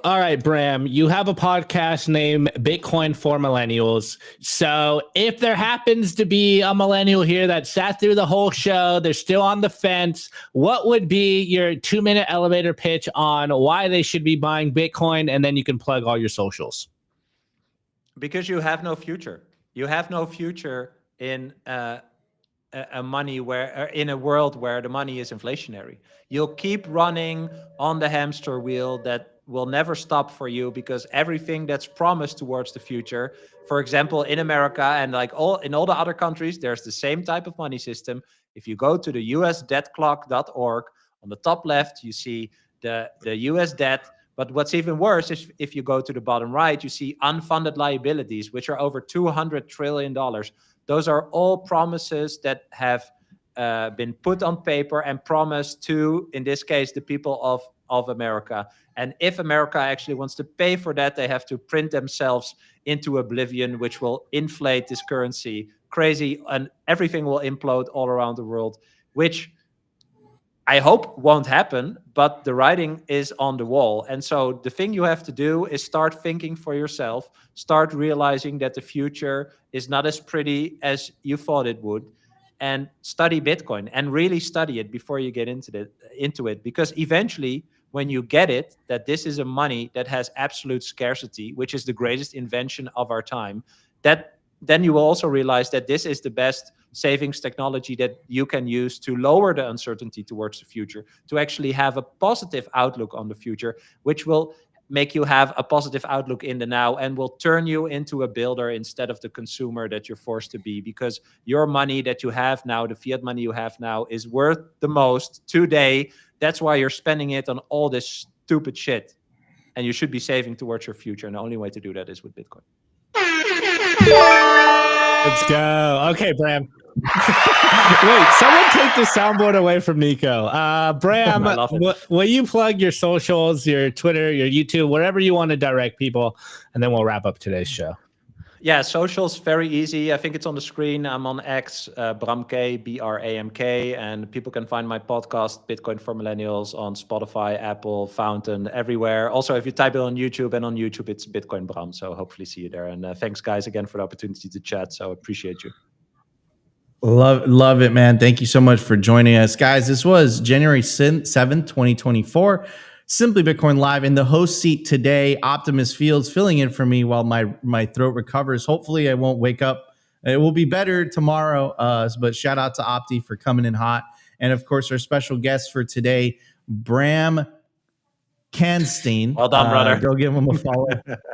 All right, Bram, you have a podcast named Bitcoin for Millennials. So if there happens to be a millennial here that sat through the whole show, they're still on the fence, what would be your 2-minute elevator pitch on why they should be buying Bitcoin? And then you can plug all your socials. Because you have no future. You have no future in in a world where the money is inflationary. You'll keep running on the hamster wheel that will never stop for you, because everything that's promised towards the future, for example, in America and like in all the other countries, there's the same type of money system. If you go to the usdebtclock.org, on the top left, you see the US debt. But what's even worse is if you go to the bottom right, you see unfunded liabilities, which are over $200 trillion. Those are all promises that have been put on paper and promised to, in this case, the people of America. And if America actually wants to pay for that, they have to print themselves into oblivion, which will inflate this currency crazy, and everything will implode all around the world, which I hope won't happen, but the writing is on the wall. And so the thing you have to do is start thinking for yourself, start realizing that the future is not as pretty as you thought it would, and study Bitcoin and really study it before you get into it. Because eventually, when you get it, that this is a money that has absolute scarcity, which is the greatest invention of our time, then you will also realize that this is the best savings technology that you can use to lower the uncertainty towards the future, to actually have a positive outlook on the future, which will make you have a positive outlook in the now and will turn you into a builder instead of the consumer that you're forced to be. Because your money that you have now, the fiat money you have now, is worth the most today. That's why you're spending it on all this stupid shit. And you should be saving towards your future. And the only way to do that is with Bitcoin. Let's go. Okay, Bram. Wait, someone take the soundboard away from Nico. Bram, will you plug your socials, your Twitter, your YouTube, wherever you want to direct people, and then we'll wrap up today's show. Yeah, socials, very easy. I think it's on the screen. I'm on X, Bramk, B-R-A-M-K, and people can find my podcast, Bitcoin for Millennials, on Spotify, Apple, Fountain, everywhere. Also, if you type it on YouTube, and on YouTube, it's Bitcoin Bram. So hopefully see you there. And thanks, guys, again for the opportunity to chat. So appreciate you. Love it, man. Thank you so much for joining us. Guys, this was January 7th, 2024. Simply Bitcoin Live. In the host seat today, Optimus Fields filling in for me while my throat recovers. Hopefully I won't wake up. It will be better tomorrow. But shout out to Opti for coming in hot. And of course, our special guest for today, Bram Kanstein. Well done, brother. Go give him a follow.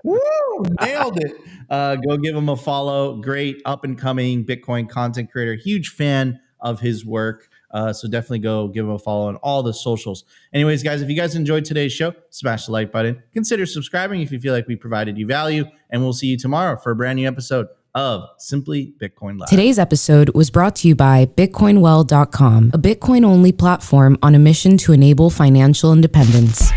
Woo, nailed it. Go give him a follow. Great up and coming Bitcoin content creator. Huge fan of his work. So definitely go give him a follow on all the socials. Anyways, guys, if you guys enjoyed today's show, smash the like button. Consider subscribing if you feel like we provided you value. And we'll see you tomorrow for a brand new episode of Simply Bitcoin Live. Today's episode was brought to you by BitcoinWell.com, a Bitcoin-only platform on a mission to enable financial independence.